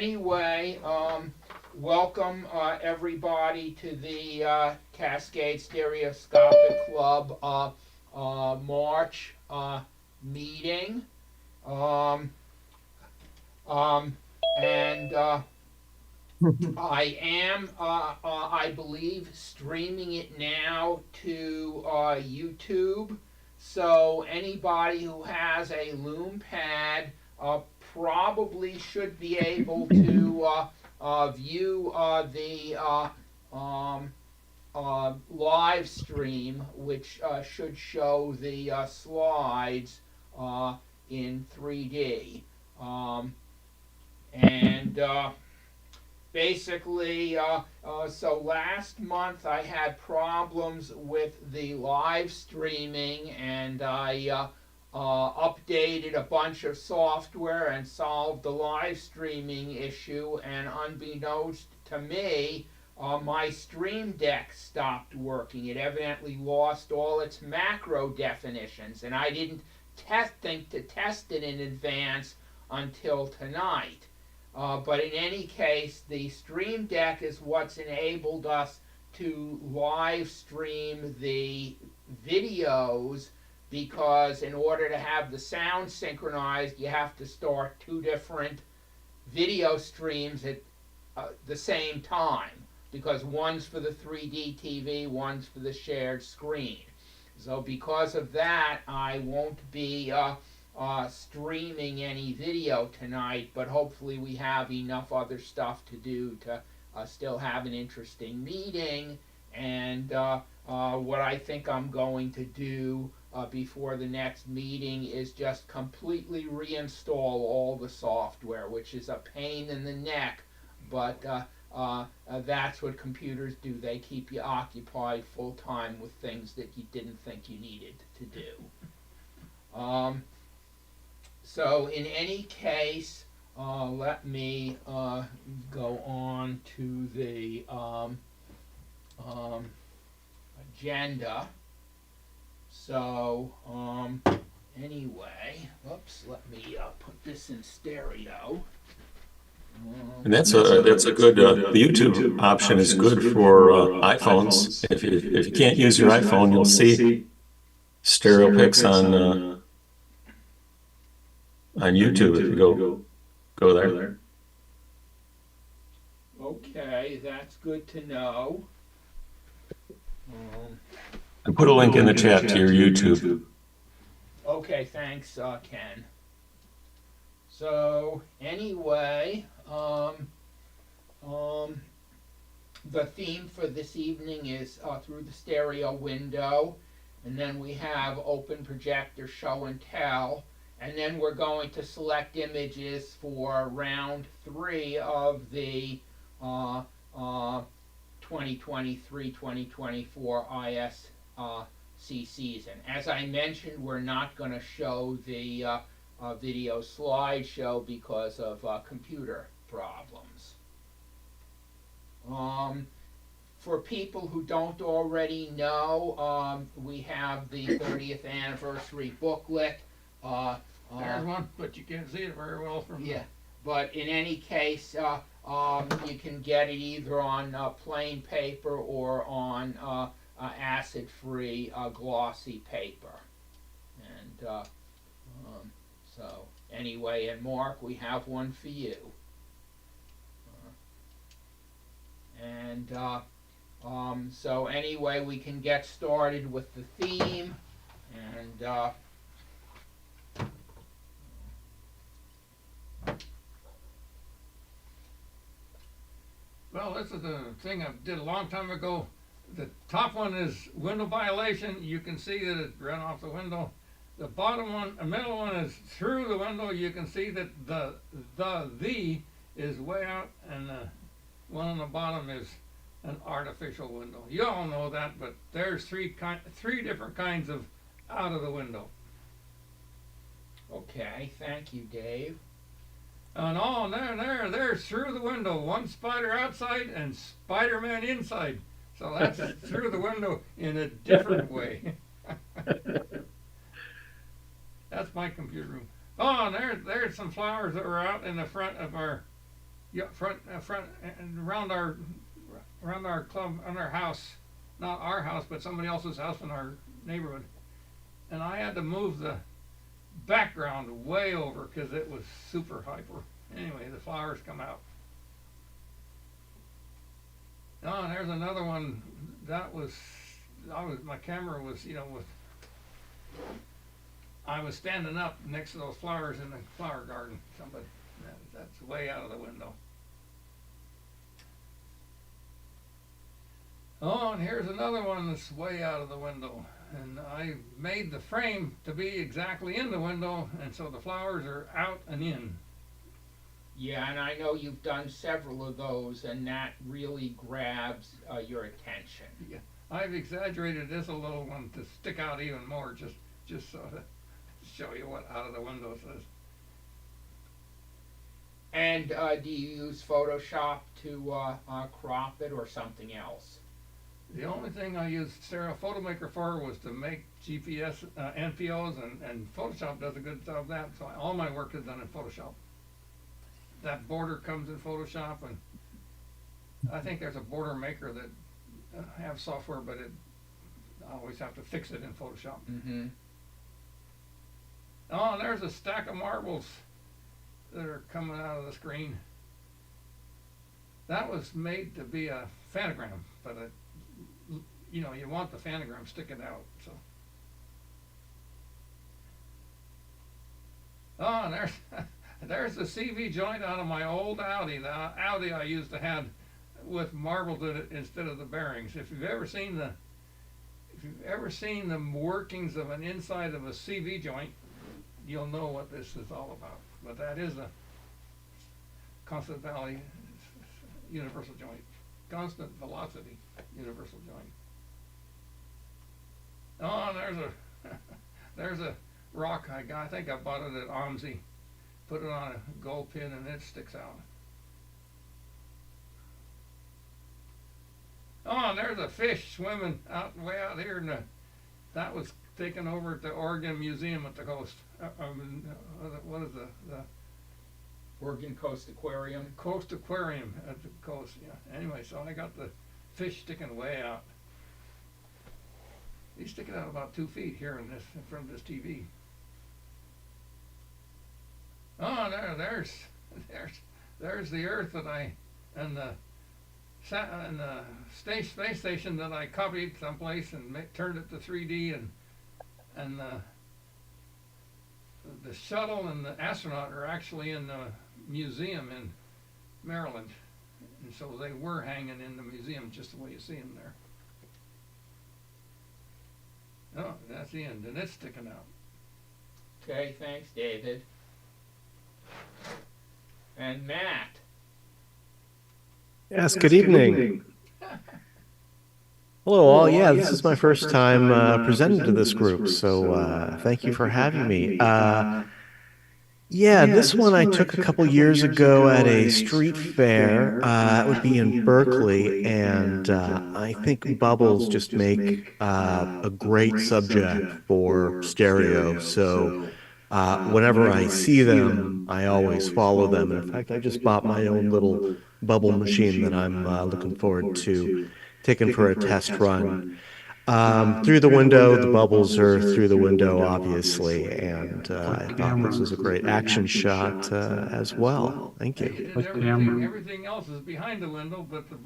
anyway, welcome everybody to the Cascade Stereoscopic Club March meeting. Um, and I am, I believe, streaming it now to YouTube. So anybody who has a Lume Pad probably should be able to view the live stream, which should show the slides in 3D. And basically, so last month I had problems with the live streaming, and I updated a bunch of software and solved the live streaming issue, and unbeknownst to me, my Stream Deck stopped working. It evidently lost all its macro definitions, and I didn't think to test it in advance until tonight. But in any case, the Stream Deck is what's enabled us to live stream the videos, because in order to have the sound synchronized, you have to start two different video streams at the same time, because one's for the 3D TV, one's for the shared screen. So because of that, I won't be streaming any video tonight, but hopefully we have enough other stuff to do to still have an interesting meeting. And what I think I'm going to do before the next meeting is just completely reinstall all the software, which is a pain in the neck, but that's what computers do. They keep you occupied full time with things that you didn't think you needed to do. So in any case, let me go on to the agenda. So anyway, oops, let me put this in stereo. And that's a good, the YouTube option is good for iPhones. If you can't use your iPhone, you'll see stereo pics on YouTube if you go there. Okay, that's good to know. And put a link in the chat to your YouTube. Okay, thanks, Ken. So anyway, the theme for this evening is through the stereo window, and then we have open projector show and tell, and then we're going to select images for round 3 of the 2023-2024 ISC season. As I mentioned, we're not going to show the video slideshow because of computer problems. For people who don't already know, we have the 30th anniversary booklet. There's one, but you can't see it very well from yeah. But in any case, you can get it either on plain paper or on acid-free glossy paper. And so anyway, and Mark, we have one for you. So anyway, we can get started with the theme, and well, this is a thing I did a long time ago. The top one is window violation. You can see that it ran off the window. The bottom one, the middle one is through the window. You can see that the is way out, and the one on the bottom is an artificial window. You all know that, but there's three different kinds of out of the window. okay, thank you, Dave. And oh, there's through the window. One spider outside and Spider-Man inside. So that's through the window in a different way. That's my computer room. Oh, and there's some flowers that were out in the front of our yeah, front, and around our club, on our house, not our house, but somebody else's house in our neighborhood. And I had to move the background way over because it was super hyper. Anyway, the flowers come out. Oh, and there's another one. That was, my camera was, I was standing up next to those flowers in the flower garden. That's way out of the window. Oh, and here's another one that's way out of the window. And I made the frame to be exactly in the window, and so the flowers are out and in. Yeah, and I know you've done several of those, and that really grabs your attention. Yeah, I've exaggerated this a little one to stick out even more, just so to show you what out of the window says. And do you use Photoshop to crop it or something else? The only thing I used Stereo Photo Maker for was to make GPS NPOs, and Photoshop does a good job of that, so all my work is done in Photoshop. That border comes in Photoshop, and I think there's a border maker that have software, but I always have to fix it in Photoshop. Mm-hmm. Oh, and there's a stack of marbles that are coming out of the screen. That was made to be a phantogram, but you want the phantogram sticking out, so. Oh, and there's the CV joint out of my old Audi, the Audi I used to have with marbles in it instead of the bearings. If you've ever seen the workings of an inside of a CV joint, you'll know what this is all about. But that is a constant valley universal joint, constant velocity universal joint. Oh, and there's a rock I got. I think I bought it at OMSI. Put it on a gold pin and it sticks out. Oh, and there's a fish swimming way out here, and that was taken over at the Oregon Museum at the coast. What is the Oregon Coast Aquarium? Coast Aquarium at the coast, yeah. Anyway, so I got the fish sticking way out. He's sticking out about 2 feet here in front of this TV. Oh, there's the Earth and the space station that I copied someplace and turned it to 3D, and the shuttle and the astronaut are actually in the museum in Maryland, and so they were hanging in the museum just the way you see them there. Oh, that's the end, and it's sticking out. Okay, thanks, David. And Matt. Yes, good evening. Hello all. Yeah, this is my first time presenting to this group, so thank you for having me. Yeah, this one I took a couple years ago at a street fair. It would be in Berkeley, and I think bubbles just make a great subject for stereo. So whenever I see them, I always follow them. And in fact, I just bought my own little bubble machine that I'm looking forward to taking for a test run. Through the window, the bubbles are through the window, obviously, and I thought this was a great action shot as well. Thank you. Everything else is behind the window, but the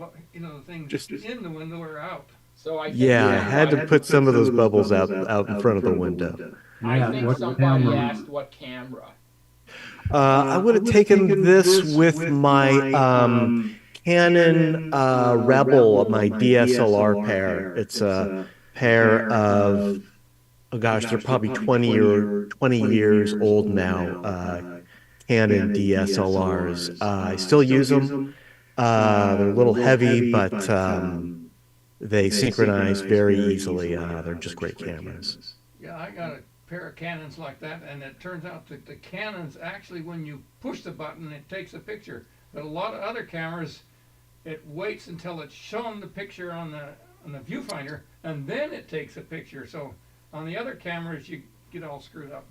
things Just in the window are out. So I yeah, I had to put some of those bubbles out in front of the window. I think somebody asked what camera. I would have taken this with my Canon Rebel, my DSLR pair. It's a pair of, oh gosh, they're probably 20 years old now. Canon DSLRs. I still use them. They're a little heavy, but they synchronize very easily. They're just great cameras. Yeah, I got a pair of Canons like that, and it turns out that the Canons actually, when you push the button, it takes a picture. But a lot of other cameras, it waits until it's shown the picture on the viewfinder, and then it takes a picture. So on the other cameras, you get all screwed up.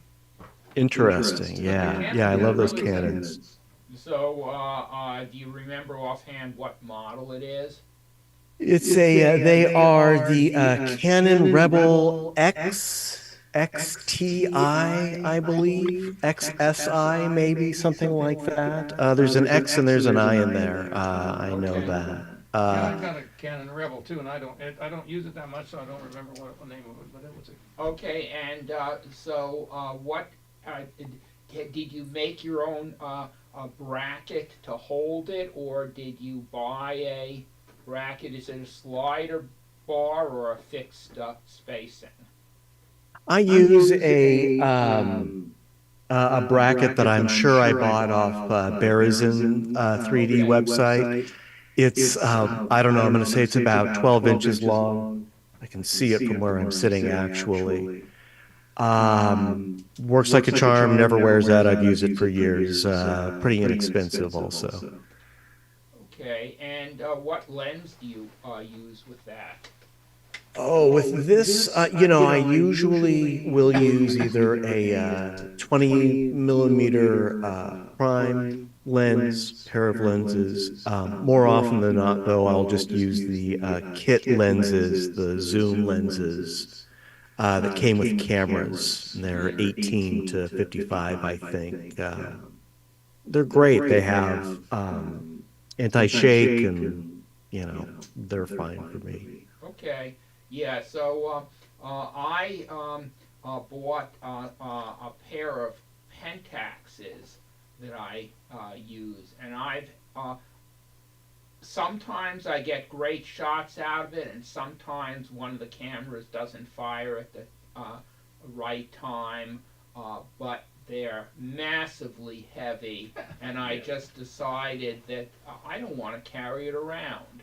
Interesting. Yeah, I love those Canons. So, do you remember offhand what model it is? It's a, they are the Canon Rebel XTI, I believe, XSI, maybe something like that. There's an X and there's an I in there. I know Okay. that. Yeah, I've got a Canon Rebel too, and I don't use it that much, so I don't remember what the name of it, but it was a. Okay, and what did you make your own a bracket to hold it, or did you buy a bracket? Is it a slider bar or a fixed spacing? I use a bracket that I'm sure I bought off Berizin 3D website. It's, I don't know, I'm going to say it's about 12 inches long. I can see it from where I'm sitting, actually. Works like a charm, never wears out. I've used it for years. Pretty inexpensive also. Okay, and what lens do you use with that? Oh, with this, you know, I usually will use either a 20 millimeter prime lens, pair of lenses. More often than not, though, I'll just use the kit lenses, the zoom lenses that came with cameras. They're 18 to 55, I think. They're great. They have anti-shake and, you know, they're fine for me. Okay, yeah, so I bought a pair of Pentaxes that I use, and I've sometimes I get great shots out of it, and sometimes one of the cameras doesn't fire at the right time, but they're massively heavy, and I just decided that I don't want to carry it around.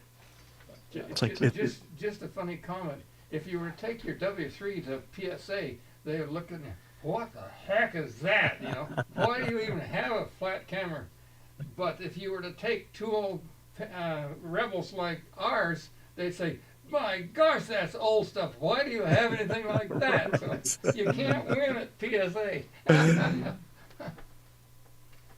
It's like Just a funny comment. If you were to take your W3 to PSA, they would look at you, what the heck is that? You know, why do you even have a flat camera? But if you were to take two old Rebels like ours, they'd say, my gosh, that's old stuff. Why do you have anything like that? So you can't win at PSA.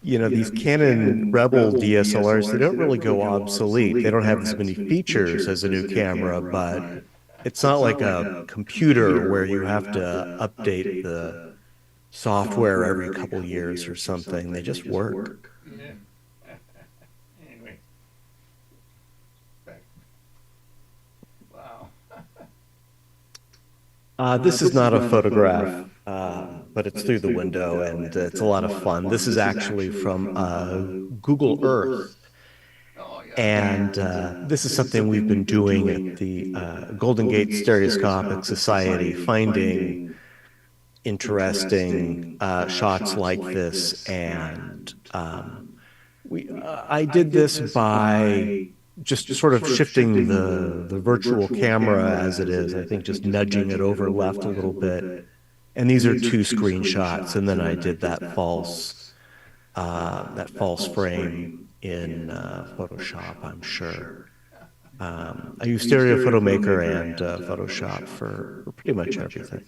you know, these Canon Rebel DSLRs, they don't really go obsolete. They don't have as many features as a new camera, but it's not like a computer where you have to update the software every couple years or something. They just work. Yeah. Anyway. Wow. This is not a photograph, but it's through the window, and it's a lot of fun. This is actually from Google Earth. Oh, yeah. And this is something we've been doing at the Golden Gate Stereoscopic Society, finding interesting shots like this. And I did this by just sort of shifting the virtual camera as it is. I think just nudging it over left a little bit. And these are two screenshots. And then I did that false frame in Photoshop, I'm sure. I use Stereo Photo Maker and Photoshop for pretty much everything.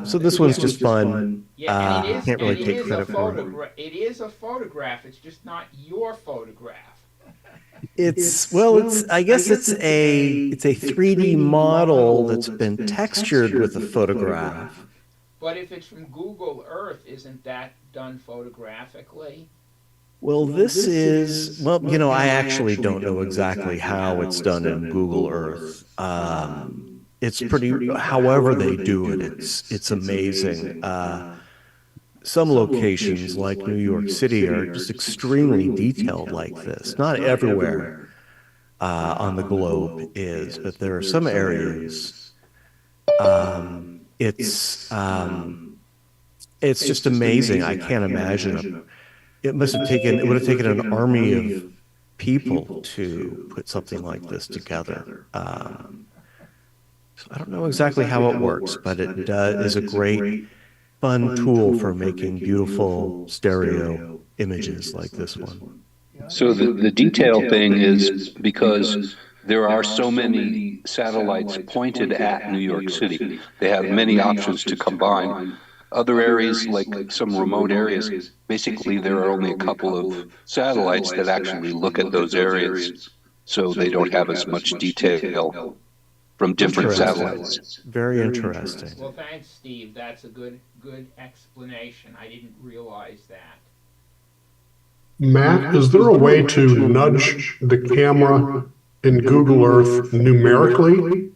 So this one's just fun. Yeah, and Can't really take credit for it. It is a photograph. It's just not your photograph. I guess it's a 3D model that's been textured with a photograph. But if it's from Google Earth, isn't that done photographically? Well, this is, well, you know, I actually don't know exactly how it's done in Google Earth. It's pretty, however they do it, it's amazing. Some locations like New York City are just extremely detailed like this. Not everywhere on the globe is, but there are some areas. It's just amazing. I can't imagine. It would have taken an army of people to put something like this together. So I don't know exactly how it works, but it is a great, fun tool for making beautiful stereo images like this one. So the detail thing is because there are so many satellites pointed at New York City. They have many options to combine. other areas, like some remote areas, basically there are only a couple of satellites that actually look at those areas. So they don't have as much detail from different satellites. Very interesting. Well, thanks, Steve. That's a good explanation. I didn't realize that. Matt, is there a way to nudge the camera in Google Earth numerically?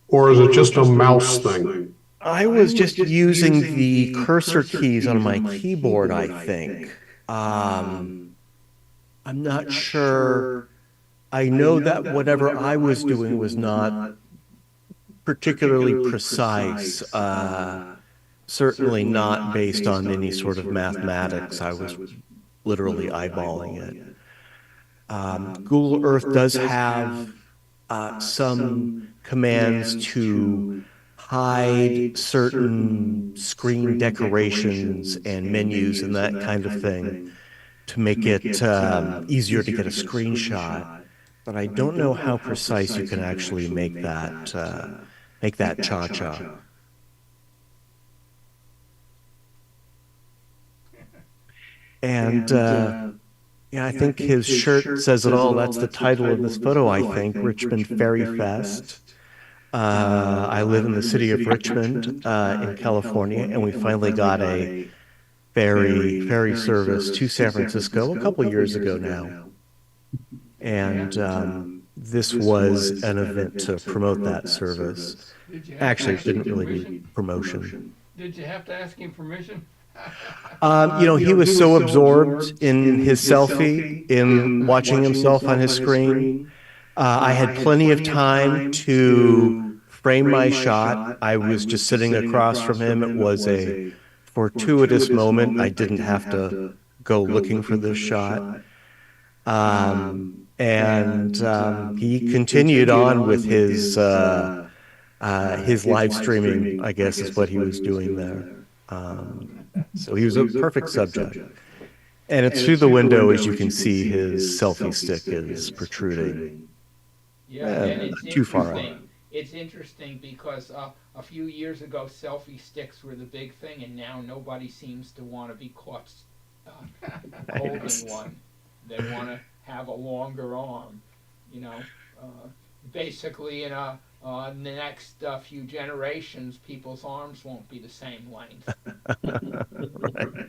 Or is it just a mouse thing? I was just using the cursor keys on my keyboard, I think. I'm not sure. I know that whatever I was doing was not particularly precise. Certainly not based on any sort of mathematics. I was literally eyeballing it. Google Earth does have some commands to hide certain screen decorations and menus and that kind of thing to make it easier to get a screenshot. But I don't know how precise you can actually make that cha-cha. And yeah, I think his shirt says it all. That's the title of this photo, I think, Richmond Ferry Fest. I live in the city of Richmond in California, and we finally got a ferry service to San Francisco a couple years ago now. And this was an event to promote that service. Actually, it didn't really need promotion. Did you have to ask him permission? He was so absorbed in his selfie, in watching himself on his screen. I had plenty of time to frame my shot. I was just sitting across from him. It was a fortuitous moment. I didn't have to go looking for this shot. He continued on with his live streaming, I guess is what he was doing there. So he was a perfect subject. And it's through the window, as you can see, his selfie stick is protruding. Yeah, and it's too far out. It's interesting because a few years ago, selfie sticks were the big thing, and now nobody seems to want to be caught holding one. They want to have a longer arm, basically in the next few generations, people's arms won't be the same length. Right.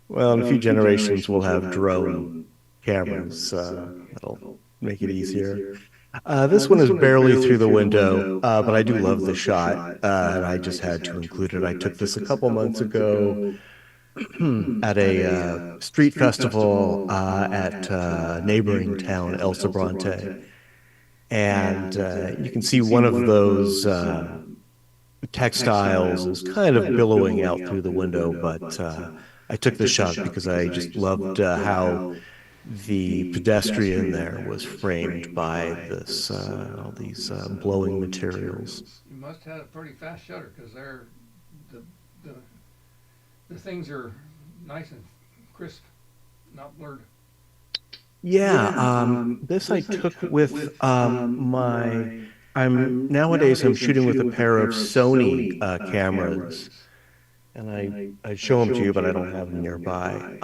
Well, in a few generations, we'll have drone cameras. That'll make it easier. This one is barely through the window, but I do love the shot, and I just had to include it. I took this a couple months ago at a street festival at neighboring town, El Sobrante. And you can see one of those textiles is kind of billowing out through the window, but I took the shot because I just loved how the pedestrian there was framed by this all these blowing materials. You must have had a pretty fast shutter because they're the things are nice and crisp, not blurred. Yeah, this I took with nowadays I'm shooting with a pair of Sony cameras, and I show them to you, but I don't have them nearby.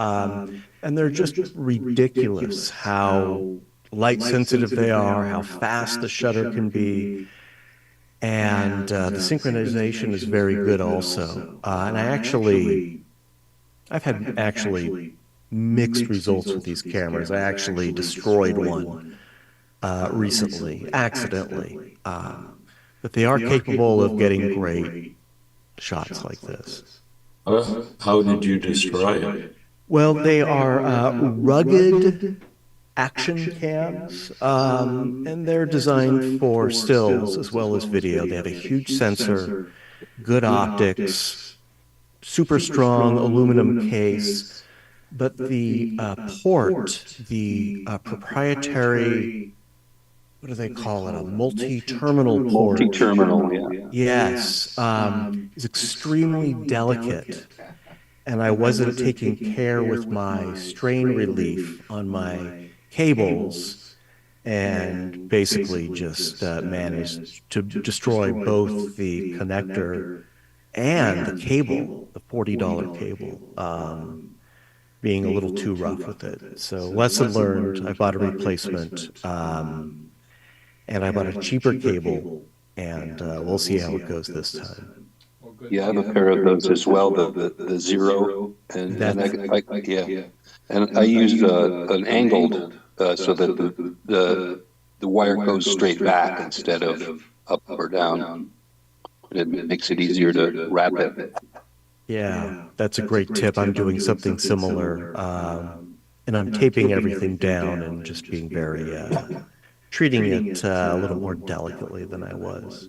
And they're just ridiculous how light sensitive they are, how fast the shutter can be, and the synchronization is very good also. And I've had mixed results with these cameras. I actually destroyed one recently, accidentally. But they are capable of getting great shots like this. How did you destroy it? Well, they are rugged action cams, and they're designed for stills as well as video. They have a huge sensor, good optics, super strong aluminum case, but the port, the proprietary, what do they call it, a multi-terminal port? Multi-terminal, yeah. Yes, is extremely delicate. And I wasn't taking care with my strain relief on my cables, and basically just managed to destroy both the connector and the cable, the $40 cable, being a little too rough with it. So lesson learned, I bought a replacement, and I bought a cheaper cable, and we'll see how it goes this time. Well, good Yeah, I have luck. a pair of those as well, the zero, and I used an angled so that the wire goes straight back instead of up or down. It makes it easier to wrap it. Yeah, that's a great tip. I'm doing something similar, and I'm taping everything down and just being very, treating it a little more delicately than I was.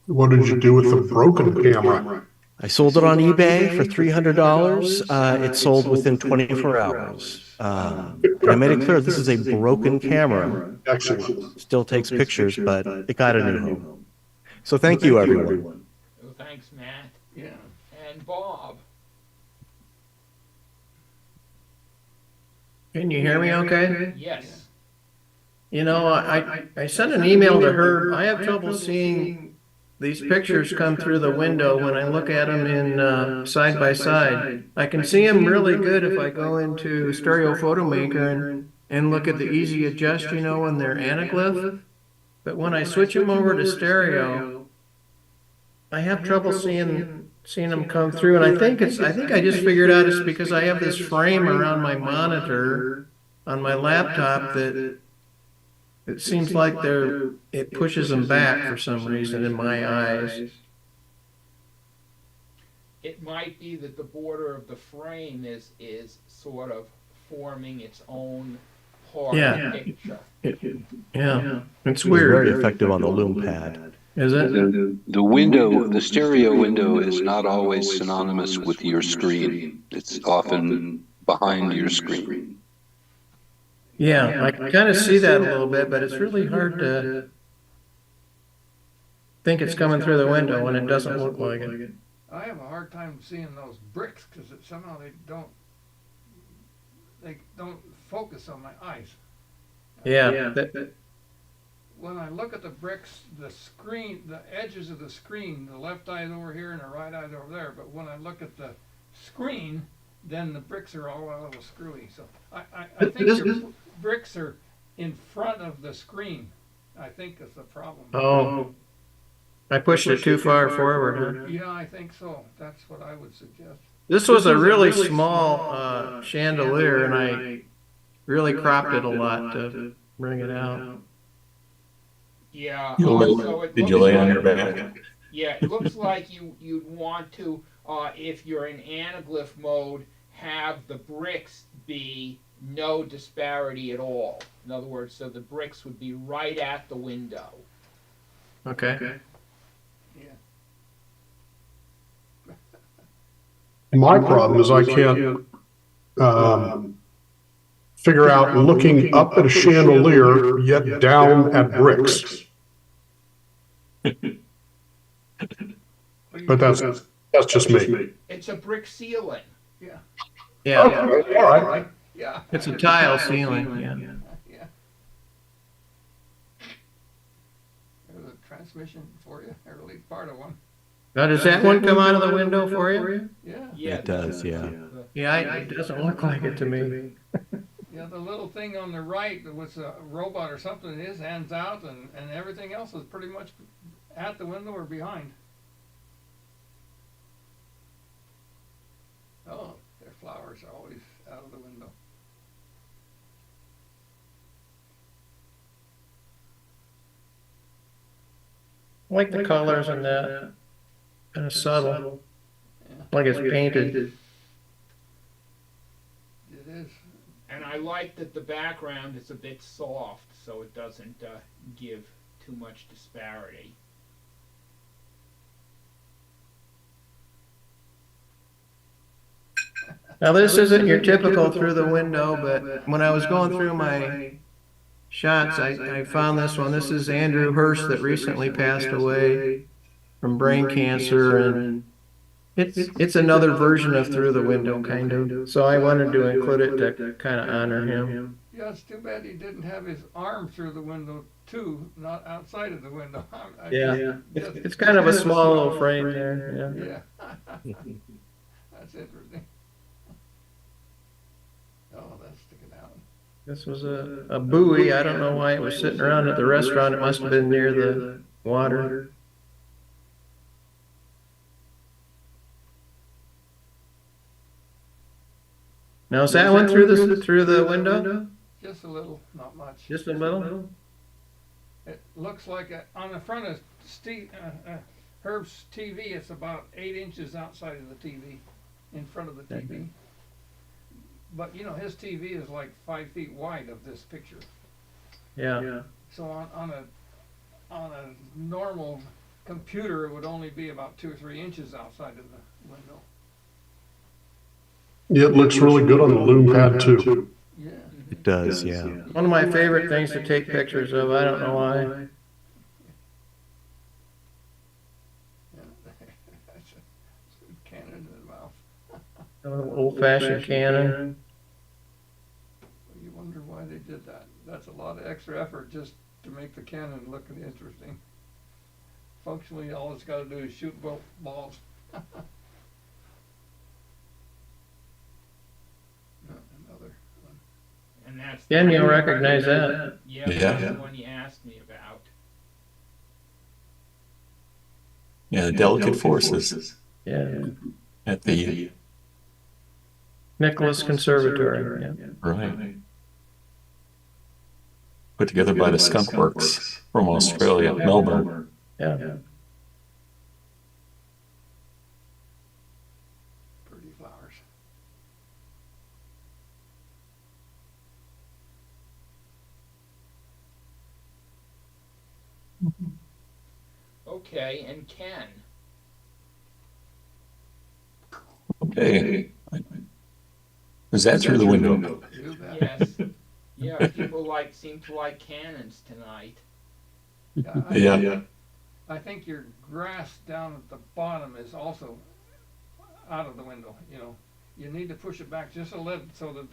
What did you do with the broken camera? I sold it on eBay for $300. It sold within 24 hours. And I made it clear this is a broken camera. Excellent. Still takes pictures, but it got a new home. So thank you, everyone. Well, thanks, Matt. Yeah. And Bob. Can you hear me okay? Yes. You know, I sent an email to Herb. I have trouble seeing these pictures come through the window when I look at them in side by side. I can see them really good if I go into Stereo Photo Maker and look at the easy adjust, you know, when they're anaglyph. But when I switch them over to stereo, I have trouble seeing them come through. And I think I just figured out it's because I have this frame around my monitor on my laptop that it seems like it pushes them back for some reason in my eyes. It might be that the border of the frame is sort of forming its own part of the picture. Yeah, it's It's weird. very effective on the Lume Pad. Is it? The window, the stereo window is not always synonymous with your screen. It's often behind your screen. Yeah, I can kind of see that a little bit, but it's really hard to think it's coming through the window when it doesn't look like it. I have a hard time seeing those bricks because somehow they don't focus on my eyes. Yeah, When I look at the bricks, the screen, the edges of the screen, the left eye's over here and the right eye's over there. But when I look at the screen, then the bricks are all a little screwy. So I think your bricks are in front of the screen. I think is the problem. oh, I pushed it too far forward, huh? Yeah, I think so. That's what I would suggest. This was a really small chandelier, and I really cropped it a lot to bring it out. Yeah. You so it Did you looks lay on like- your back? Yeah, it looks like you'd want to, if you're in anaglyph mode, have the bricks be no disparity at all. In other words, so the bricks would be right at the window. Okay. My problem is I can't figure out looking up at a chandelier yet down at bricks. But that's just me. It's a brick ceiling. Yeah. Yeah, Okay, all right. Yeah. it's a tile ceiling, yeah. Yeah. There's a transmission for you, or at least part of one. Now, does that one come out of the window for you? Yeah. Yeah, It does, yeah. Yeah, it doesn't look like it to me. Yeah, the little thing on the right that was a robot or something, his hands out, and everything else is pretty much at the window or behind. Oh, their flowers are always out of the window. I like the colors in that, kind of subtle, like it's painted. It is. And I like that the background is a bit soft, so it doesn't give too much disparity. Now, this isn't your typical through the window, but when I was going through my shots, I found this one. This is Andrew Hurst that recently passed away from brain cancer, and it's another version of through the window, kind of. So I wanted to include it to kind of honor him. Yeah, it's too bad he didn't have his arm through the window too, not outside of the window. Yeah, it's kind of a small little frame there, yeah. Yeah. That's interesting. Oh, that's sticking out. This was a buoy. I don't know why it was sitting around at the restaurant. It must have been near the water. Now, is that one through the window? Just a little, not much. Just a little? It looks like on the front of Herb's TV, it's about 8 inches outside of the TV, in front of the TV. But you know, his TV is like 5 feet wide of this picture. Yeah. So on a normal computer, it would only be about 2 or 3 inches outside of the window. Yeah, it looks really good on the Lume Pad too. Yeah. It does, yeah. One of my favorite things to take pictures of. I don't know why. That's a cannon in the mouth. An old-fashioned Canon. You wonder why they did that. That's a lot of extra effort just to make the cannon look interesting. Functionally, all it's got to do is shoot both balls. Another one. And that's Ken, you'll recognize that. yeah, Yeah. that's the one you asked me about. Yeah, the delicate forces Yeah. at the, Nicholas Conservatory. Yeah. right. Put together by the Skunk Works from Australia, Melbourne. Yeah. Pretty flowers. Okay, and Ken. Okay. Is that through the window? You bet. Yes. Yeah, people seem to like cannons tonight. Yeah. I think your grass down at the bottom is also out of the window, you know. You need to push it back just a little so that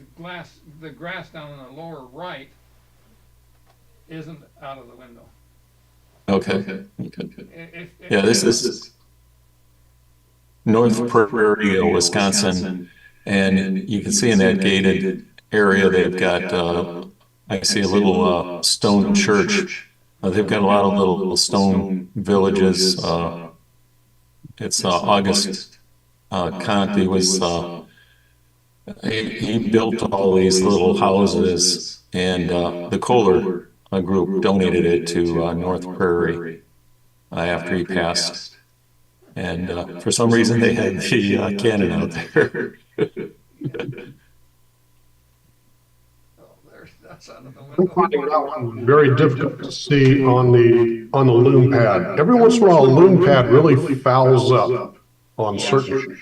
the grass down in the lower right isn't out of the window. Okay. If This is North Prairie, Wisconsin, and you can see in that gated area they've got, I see a little stone church. They've got a lot of little stone villages. It's August Conti was, he built all these little houses, and the Kohler group donated it to North Prairie after he passed. And for some reason they had the cannon out there. that's out of the I'm window. finding that one very difficult to see on the Lume Pad. Every once in a while, a Lume Pad really fouls up on certain.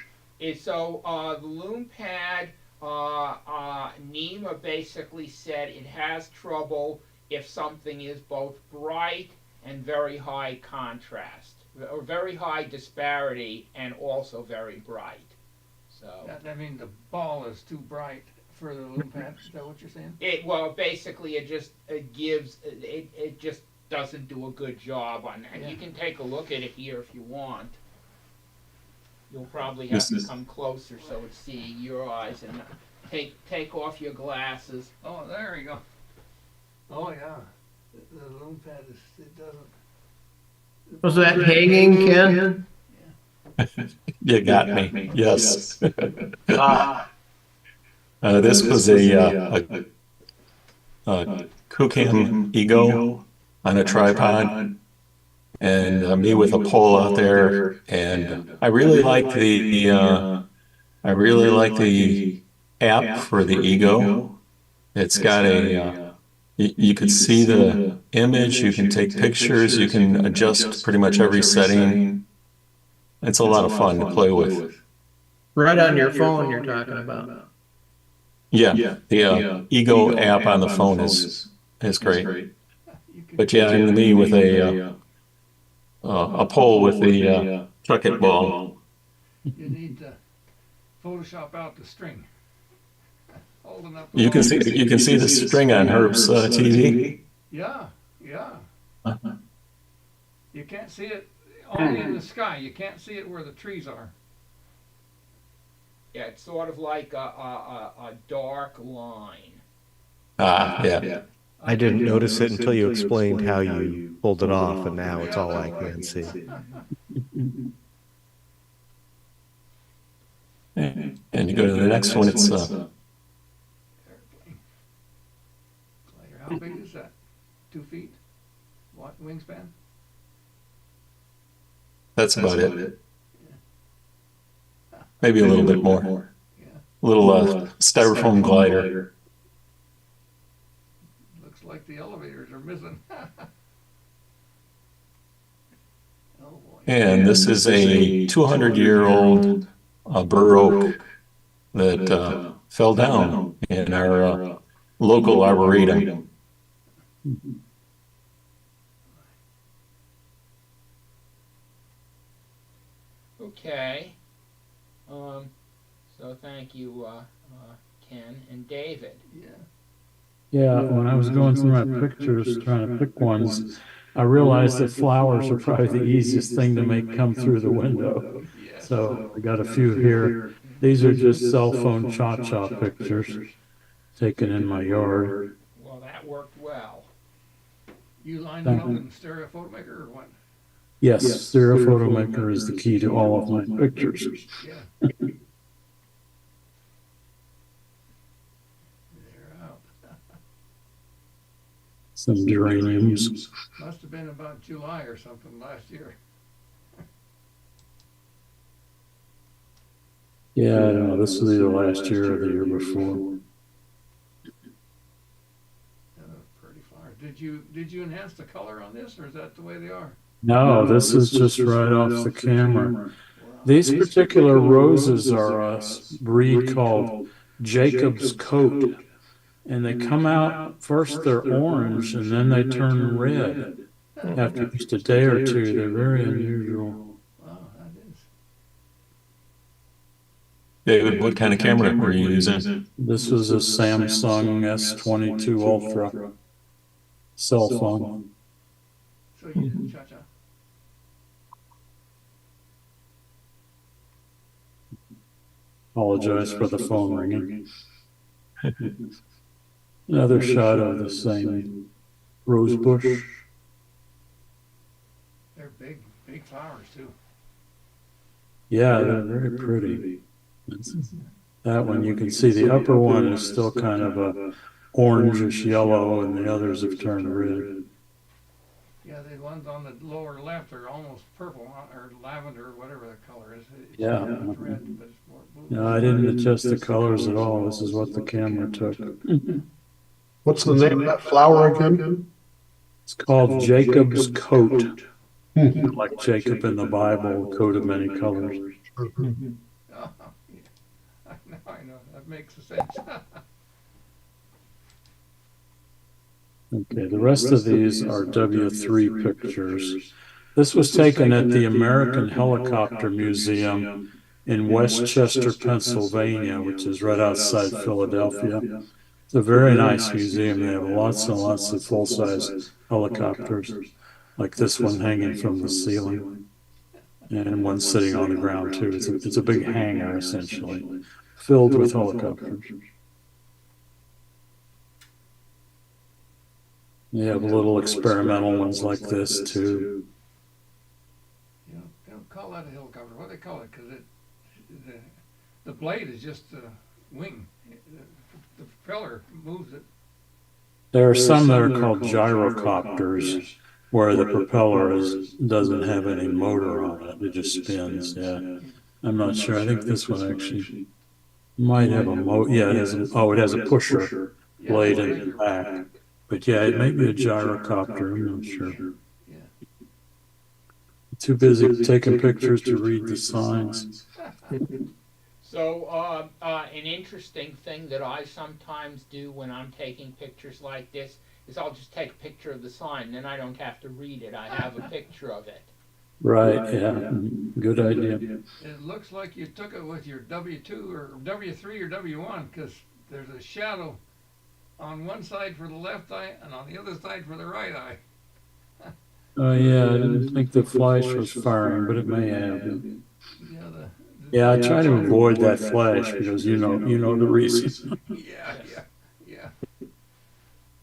So the Lume Pad, NEMA basically said it has trouble if something is both bright and very high contrast, or very high disparity and also very bright. So I mean, the ball is too bright for the Lume Pad. Is that what you're saying? basically it just it just doesn't do a good job on that. Yeah. You can take a look at it here if you want. You'll probably have to come closer so it's seeing your eyes, and take off your glasses. Oh, there you go. Oh yeah, the Lume Pad it doesn't. Was that hanging, Ken? You got me. Yes. This was a Kucam Ego on a tripod, and me with a pole out there. And I really like the app for the Ego. It's got you can see the image, you can take pictures, you can adjust pretty much every setting. It's a lot of fun to play with. Right on your phone you're talking about. Yeah, the Ego app on the phone is great. But yeah, and me with a pole with the chuck it ball. You need to Photoshop out the string. Hold holding up. You can see the string on Herb's TV. Yeah, yeah. You can't see it only in the sky. You can't see it where the trees are. Yeah, it's sort of like a dark line. Yeah. I didn't notice it until you explained how you pulled it off, and now it's all I can see. And you go to the next one, it's Airplane. How big is that? 2 feet? What wingspan? that's about it. Maybe a little bit more. Yeah. Little styrofoam glider. Looks like the elevators are missing. Oh boy. And this is a 200-year-old bur oak that fell down in our local arboretum. Okay. So thank you, Ken and David. Yeah. Yeah, when I was going through my pictures, trying to pick ones, I realized that flowers are probably the easiest thing to make come through the window. Yes. So I got a few here. These are just cell phone cha-cha pictures taken in my yard. Well, that worked well. You lined it up in Stereo Photomaker or what? Yes, Stereo Photomaker is the key to all of my pictures. Yeah. They're out. Some geraniums. Must have been about July or something last year. Yeah, I don't know, this was either last year or the year before. Pretty flowers. Did you enhance the color on this, or is that the way they are? No, this is just right off the camera. These particular roses are a breed called Jacob's Coat. And they come out, first they're orange, and then they turn red. After just a day or two, they're very unusual. Wow, that is. David, what kind of camera were you using? This was a Samsung S22 Ultra cell phone. So you did cha-cha. Apologize for the phone ringing. Another shot of the same rose bush. They're big flowers too. Yeah, they're very pretty. That one, you can see the upper one is still kind of a orangish yellow, and the others have turned red. Yeah, the ones on the lower left are almost purple, or lavender, or whatever the color is. It's Yeah. not red, but it's more blue. No, I didn't adjust the colors at all. This is what the camera took. What's the name of that flower again? It's called Jacob's Coat. Like Jacob in the Bible, a coat of many colors. Oh, yeah. I know. That makes sense. Okay, the rest of these are W3 pictures. This was taken at the American Helicopter Museum in Westchester, Pennsylvania, which is right outside Philadelphia. It's a very nice museum. They have lots and lots of full-size helicopters, like this one hanging from the ceiling, and one sitting on the ground too. It's a big hangar, essentially, filled with helicopters. They have little experimental ones like this too. They don't call that a helicopter. What do they call it? Because the blade is just a wing. The propeller moves it. There are some that are called gyrocopters, where the propeller doesn't have any motor on it. It just spins. Yeah, I'm not sure. I think this one actually might have a motor. Yeah, it has a pusher blade in the back. But yeah, it may be a gyrocopter. I'm not sure. Yeah. Too busy taking pictures to read the signs. So an interesting thing that I sometimes do when I'm taking pictures like this is I'll just take a picture of the sign, and then I don't have to read it. I have a picture of it. Right, yeah. Good idea. It looks like you took it with your W2 or W3 or W1, because there's a shadow on one side for the left eye and on the other side for the right eye. Oh, yeah, I didn't think the flash was firing, but it may have. Yeah, Yeah, I try to avoid that flash because you know the reason. yeah.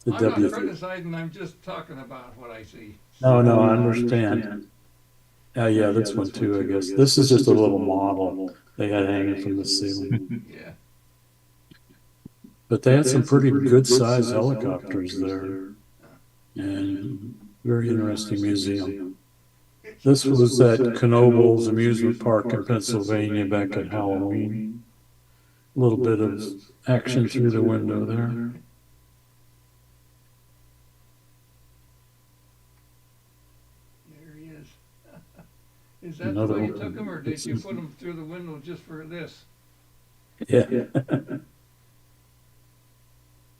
The I'm not W3. criticizing, I'm just talking about what I see. No, I understand. Yeah, this one too, I guess. This is just a little model they had hanging from the ceiling. Yeah. But they had some pretty good sized helicopters there. And very interesting museum. This was at Knoebels Amusement Park in Pennsylvania back at Halloween. A little bit of action through the window there. There he is. Is that the way you Another took him, or did you put him through the window just for this? Yeah.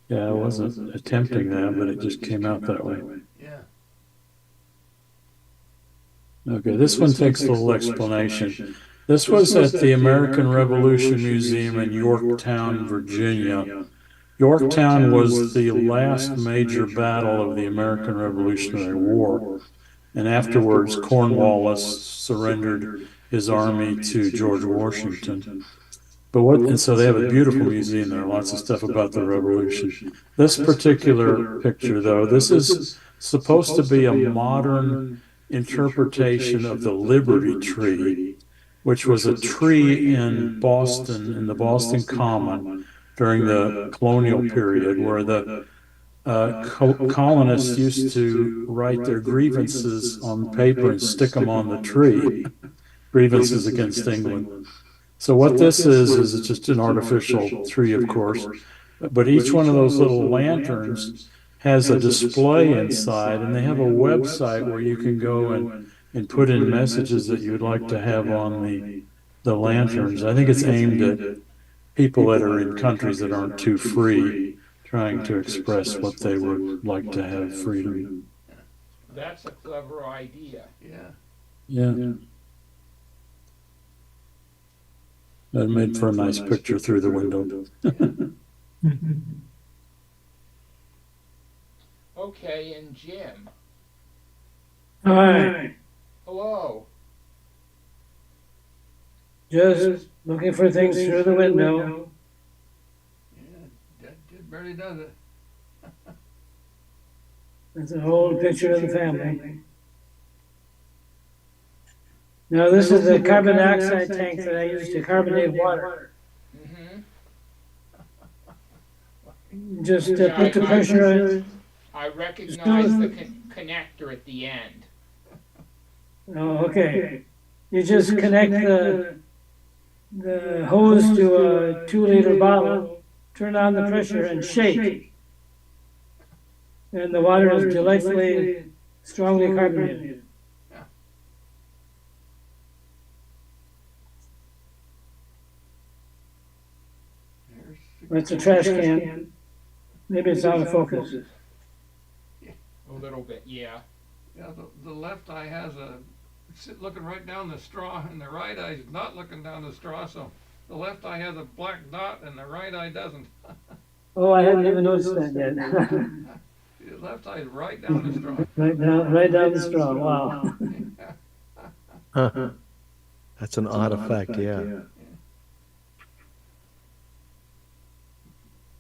Yeah, I wasn't attempting that, but it just came out that way. Yeah. Okay, this one takes a little explanation. This was at the American Revolution Museum in Yorktown, Virginia. Yorktown was the last major battle of the American Revolutionary War. And afterwards, Cornwallis surrendered his army to George Washington. And so they have a beautiful museum there, lots of stuff about the Revolution. This particular picture, though, this is supposed to be a modern interpretation of the Liberty Tree, which was a tree in Boston, in the Boston Common, during the colonial period, where the colonists used to write their grievances on paper and stick them on the tree, grievances against England. So what this is it's just an artificial tree, of course, but each one of those little lanterns has a display inside, and they have a website where you can go and put in messages that you'd like to have on the lanterns. I think it's aimed at people that are in countries that aren't too free, trying to express what they would like to have freedom. That's a clever idea. Yeah. That made for a nice picture through the window. Okay, and Jim. Hi, Hello. just looking for things through the window. Yeah, that barely does it. That's an old picture of the family. Now, this is a carbon dioxide tank that I use to carbonate water. Just put the pressure on. I recognize the connector at the end. Oh, okay. You just connect the hose to a 2-liter bottle, turn on the pressure and shake. And the water is delightfully strongly carbonated. That's a trash can. Maybe it's out of focus. A little bit, yeah. Yeah, the left eye has looking right down the straw, and the right eye is not looking down the straw, so the left eye has a black dot and the right eye doesn't. Oh, I hadn't even noticed that yet. The left eye is right down the straw. right down the straw, wow. Huh. That's an odd effect, yeah.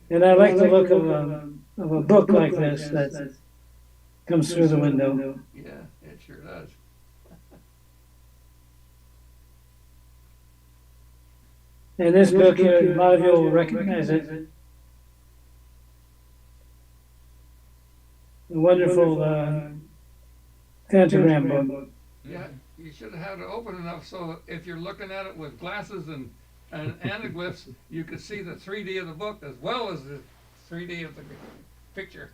And I like the look of a book like this that comes through the window. Yeah, it sure does. And this book here, a lot of you will recognize it. A wonderful phantogram book. Yeah, you should have had it open enough so if you're looking at it with glasses and anaglyphs, you could see the 3D of the book as well as the 3D of the picture.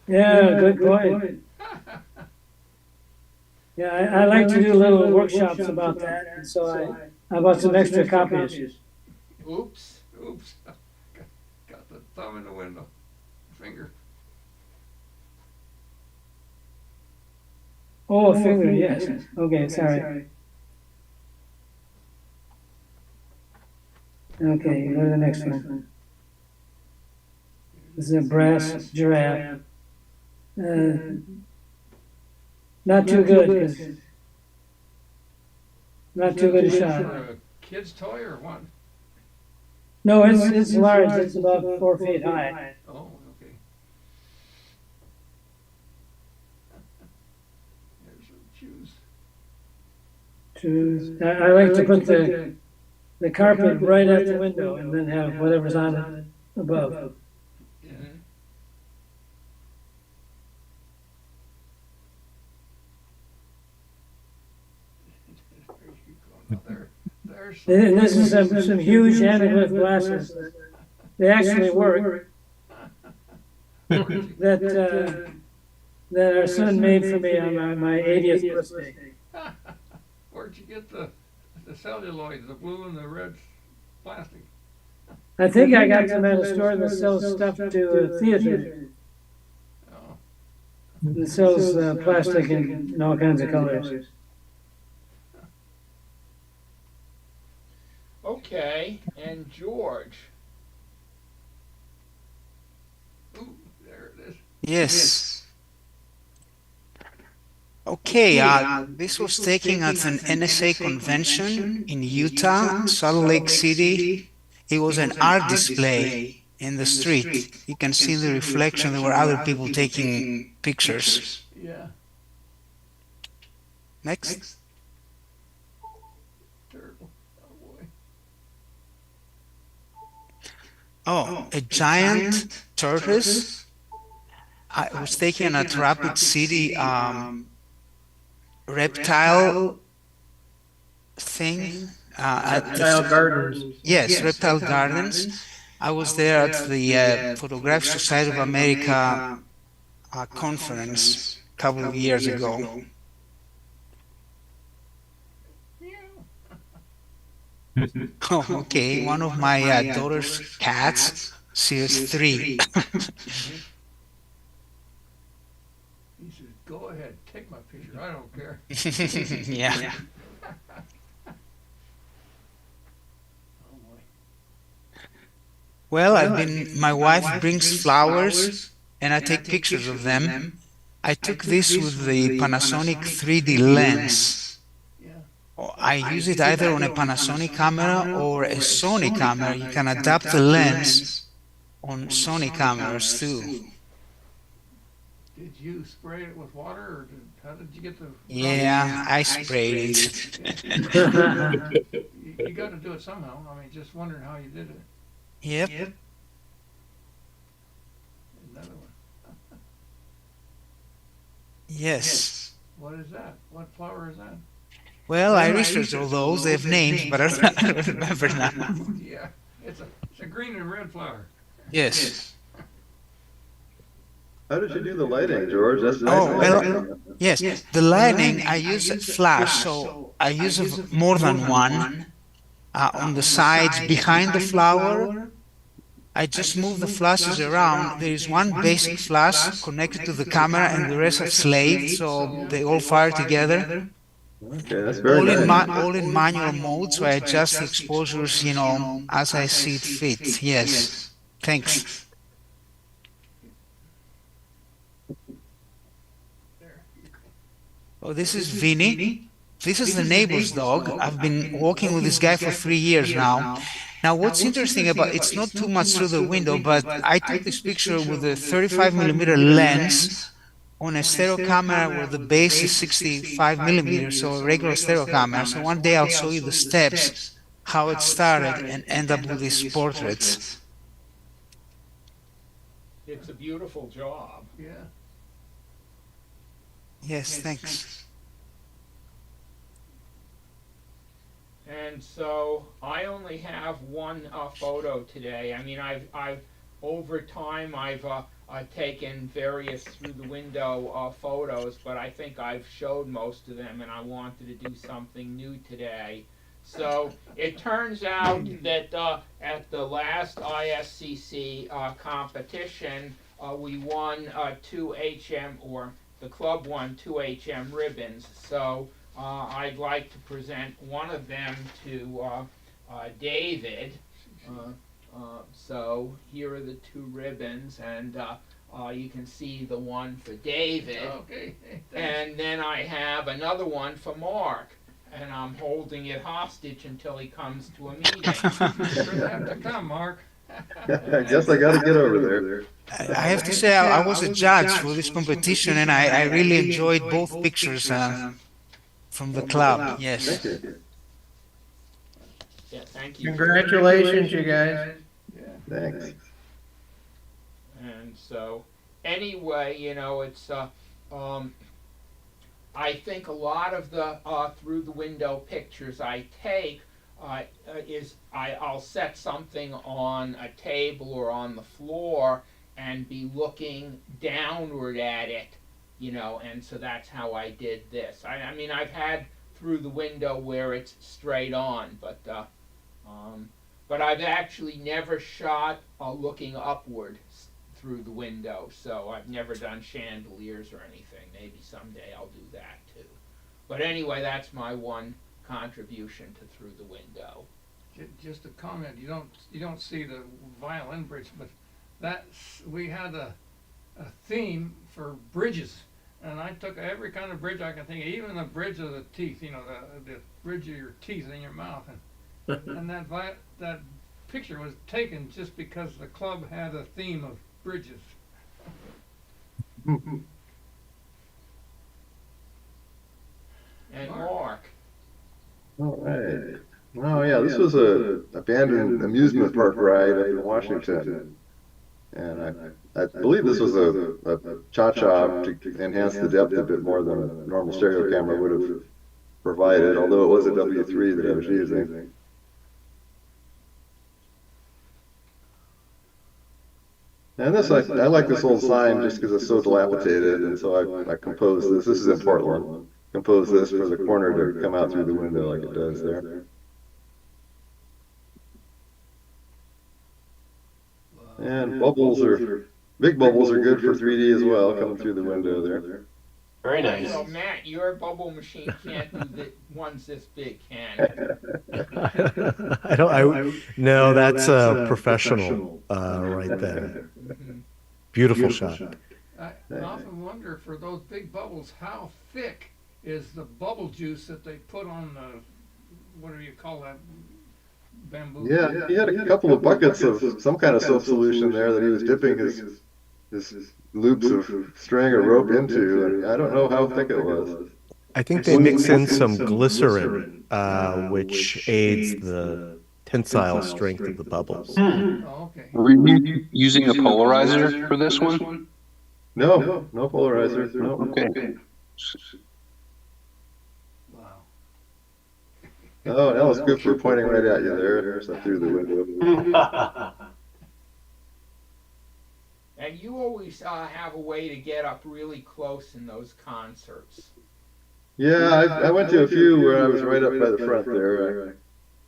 Yeah, good point. Yeah, I like to do little workshops about that, and so I bought some extra copies. Oops. Oops. Got the thumb in the window. Finger. Oh, a finger, yes. Okay, sorry. Okay, go to the next one. This is a brass giraffe. Not too good, 'cause not too good a shot. For a kid's toy or what? No, it's large. It's about 4 feet high. Oh, okay. There's some shoes. I like to put the carpet right at the window and then have whatever's on it above. Yeah. There's And this is some huge anamorphic glasses. They actually work. That our son made for me on my 80th birthday. Where'd you get the celluloid, the blue and the red plastic? I think I got them at a store that sells stuff to theater. Oh, That sells plastic in all kinds of colors. Okay, and George. ooh, there it is. Yes. Okay, this was taken at an NSA convention in Utah, Salt Lake City. It was an art display in the street. You can see the reflection. There were other people taking pictures. Yeah. Next. Terrible. Oh boy. Oh, a giant tortoise. I was taken at Rapid City reptile thing. Reptile Gardens. Yes, Reptile Gardens. I was there at the Photographic Society of America conference a couple of years ago. Oh, okay. One of my daughter's cats, Series 3. He says, go ahead, take my picture, I don't care. Yeah. Oh boy. Well, my wife brings flowers and I take pictures of them. I took this with the Panasonic 3D lens. I use it either on a Panasonic camera or a Sony camera. You can adapt the lens on Sony cameras too. Did you spray it with water, or how did you get the? Yeah, I sprayed it. You got to do it somehow. I mean, just wondering how you did it. Yep. Another one. Yes. What is that? What flower is that? Well, I researched all those. They have names, but I don't remember now. Yeah, it's a green and red flower. Yes. How did you do the lighting, George? That's nice. Oh, well, yes. The lighting, I use flash, so I use more than one. On the sides behind the flower, I just move the flashes around. There is one basic flash connected to the camera and the rest are slaved, so they all fire together. Okay, that's very nice. All in manual mode, so I adjust the exposures, as I see it fit. Yes. Thanks. Oh, this is Vinny. This is the neighbor's dog. I've been walking with this guy for 3 years now. Now, what's interesting about it's not too much through the window, but I took this picture with a 35mm lens on a stereo camera where the base is 65mm, so a regular stereo camera. So one day I'll show you the steps, how it started, and end up with these portraits. It's a beautiful job. Yeah. Yes, thanks. And so I only have one photo today. I mean, I've over time I've taken various through the window photos, but I think I've showed most of them, and I wanted to do something new today. So it turns out that at the last ISCC competition, we won 2 HM, or the club won 2 HM ribbons. So I'd like to present one of them to David. So here are the two ribbons, and you can see the one for David. Okay. And then I have another one for Mark, and I'm holding it hostage until he comes to a meeting. You're gonna have to come, Mark. I guess I gotta get over there. I have to say, I was a judge for this competition, and I really enjoyed both pictures from the club. Yes. Thank you. Yeah, thank you. Congratulations, you guys. Thanks. And so, anyway, you know, it's I think a lot of the through the window pictures I take I'll set something on a table or on the floor and be looking downward at it, you know, and so that's how I did this. I mean, I've had through the window where it's straight on, but I've actually never shot looking upward through the window, so I've never done chandeliers or anything. Maybe someday I'll do that too. But anyway, that's my one contribution to through the window. Just a comment. You don't see the violin bridge, but we had a theme for bridges, and I took every kind of bridge I can think of, even the bridge of the teeth. You know, the bridge of your teeth in your mouth, and that picture was taken just because the club had a theme of bridges. And Mark. All right. Oh yeah, this was a abandoned amusement park ride up in Washington, and I believe this was a cha-cha to enhance the depth a bit more than a normal stereo camera would have provided, although it was a W3 that I was using. And this, I like this old sign just because it's so dilapidated, and so I composed this. This is in Portland. Composed this for the corner to come out through the window like it does there. And big bubbles are good for 3D as well, coming through the window there. Very nice. So Matt, your bubble machine can't do the ones this big, can it? No, that's a professional right there. Beautiful shot. I often wonder, for those big bubbles, how thick is the bubble juice that they put on the, what do you call that, bamboo? Yeah, he had a couple of buckets of some kind of soap solution there that he was dipping his loops of string or rope into, and I don't know how thick it was. I think they mix in some glycerin, which aids the tensile strength of the bubbles. Oh, okay. Were you using a polarizer for this one? No polarizer. No. Okay. Wow. Oh, that was good for pointing right at you there. There's that through the window. And you always have a way to get up really close in those concerts. Yeah, I went to a few where I was right up by the front there. I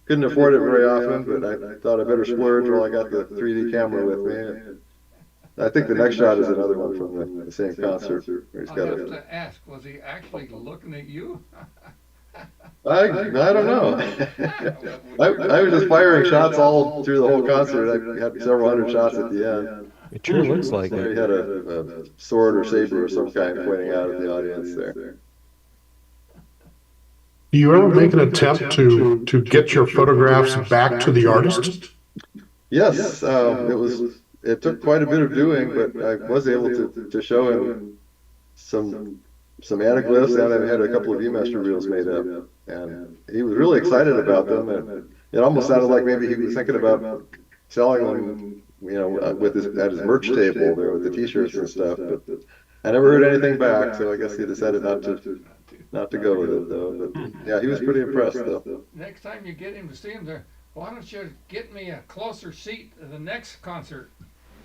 couldn't afford it very often, but I thought I better splurge while I got the 3D camera with me. I think the next shot is another one from the same concert. Where he's I got have to ask, was he actually looking at you? I don't know. I was just firing shots all through the whole concert. I had several hundred shots at the end. It sure looks like He it. had a sword or saber or some kind pointing out at the audience there. Do you ever make an attempt to get your photographs back to the artist? Yes, it took quite a bit of doing, but I was able to show him some anaglyphs, and I had a couple of ViewMaster reels made up, and he was really excited about them, and it almost sounded like maybe he was thinking about selling them, you know, at his merch table there with the t-shirts and stuff, but I never heard anything back, so I guess he decided not to go with it though. But yeah, he was pretty impressed though. Next time you get him to see him there, why don't you get me a closer seat at the next concert?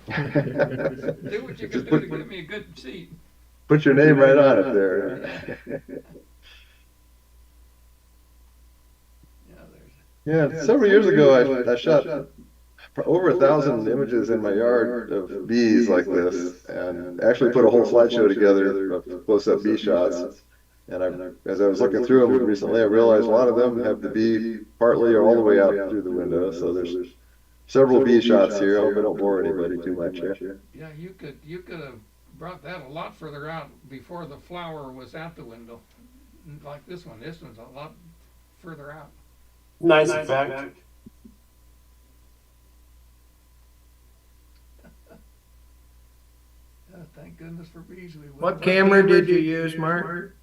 Do what you can do to get me a good seat. Put your name right on it there. Yeah, several years ago I shot over 1,000 images in my yard of bees like this, and actually put a whole slideshow together of close-up bee shots. And as I was looking through them recently, I realized a lot of them have the bee partly or all the way out through the window. So there's several bee shots here. I hope I don't bore anybody too much here. Yeah, you could have brought that a lot further out before the flower was at the window, like this one. This one's a lot further out. Nice effect. Thank goodness for bees. What camera did you use, Mark?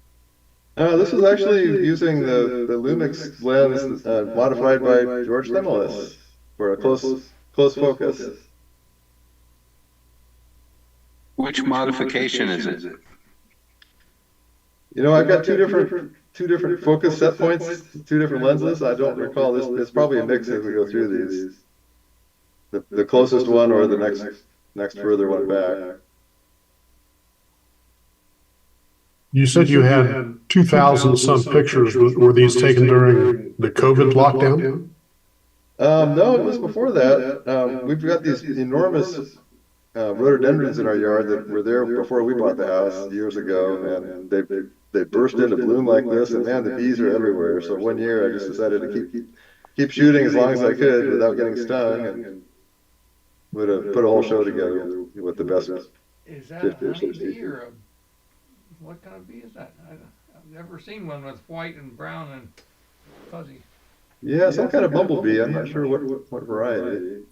This was actually using the Lumix lens modified by George Themelis for a close focus. Which modification is it? You know, I've got two different focus set points, two different lenses. I don't recall this. It's probably a mix as we go through these. The closest one or the next further one back. You said you had 2,000 some pictures. Were these taken during the COVID lockdown? No, it was before that. We've got these enormous rhododendrons in our yard that were there before we bought the house years ago, and they burst into bloom like this, and man, the bees are everywhere. So one year I just decided to keep shooting as long as I could without getting stung, and would have put a whole show together with the best. Is that a honeybee or what kind of bee is that? I've never seen one with white and brown and fuzzy. Yeah, some kind of bumblebee. I'm not sure what variety.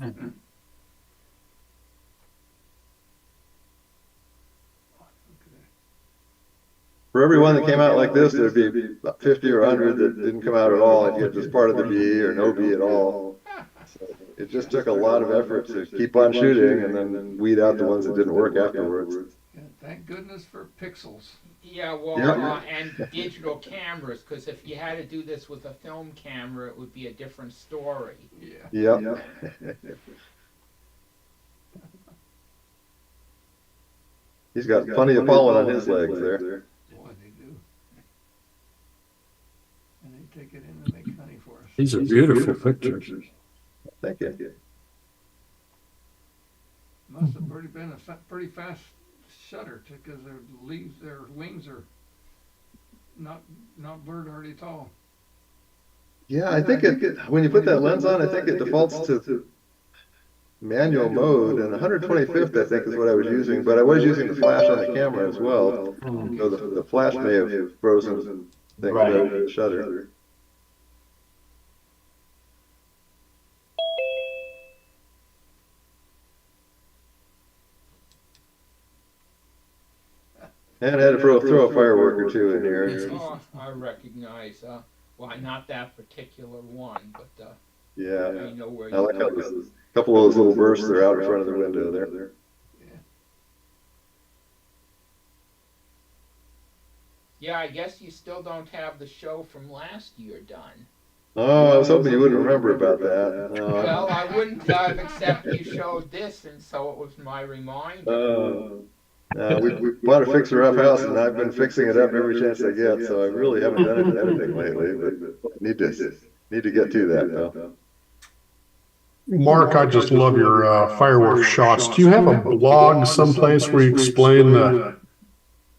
For every one that came out like this, there'd be about 50 or 100 that didn't come out at all, and get just part of the bee or no bee at all. So it just took a lot of effort to keep on shooting and then weed out the ones that didn't work afterwards. Yeah, thank goodness for pixels. Yeah, well, Yeah. And digital cameras, because if you had to do this with a film camera, it would be a different story. Yeah. Yep. He's got plenty of pollen on his legs there. Boy, they do. And they take it in and make honey for us. These are beautiful pictures. Thank you. Must have been a pretty fast shutter because their leaves, their wings are not blurred already at all. Yeah, I think when you put that lens on, I think it defaults to manual mode, and 125th I think is what I was using, but I was using the flash on the camera as well. So the flash may have frozen things out of the shutter. And I had to throw a firework or two in here. Oh, I recognize, well, not that particular one, but Yeah, I know where I you like how there's a couple of those little bursts are out in front of the window there. Yeah, I guess you still don't have the show from last year done. Oh, I was hoping you wouldn't remember about that. Well, I wouldn't have except you showed this, and so it was my reminder. We bought a fixer-up house, and I've been fixing it up every chance I get, so I really haven't done any editing lately, but need to get to that, though. Mark, I just love your fireworks shots. Do you have a blog someplace where you explain the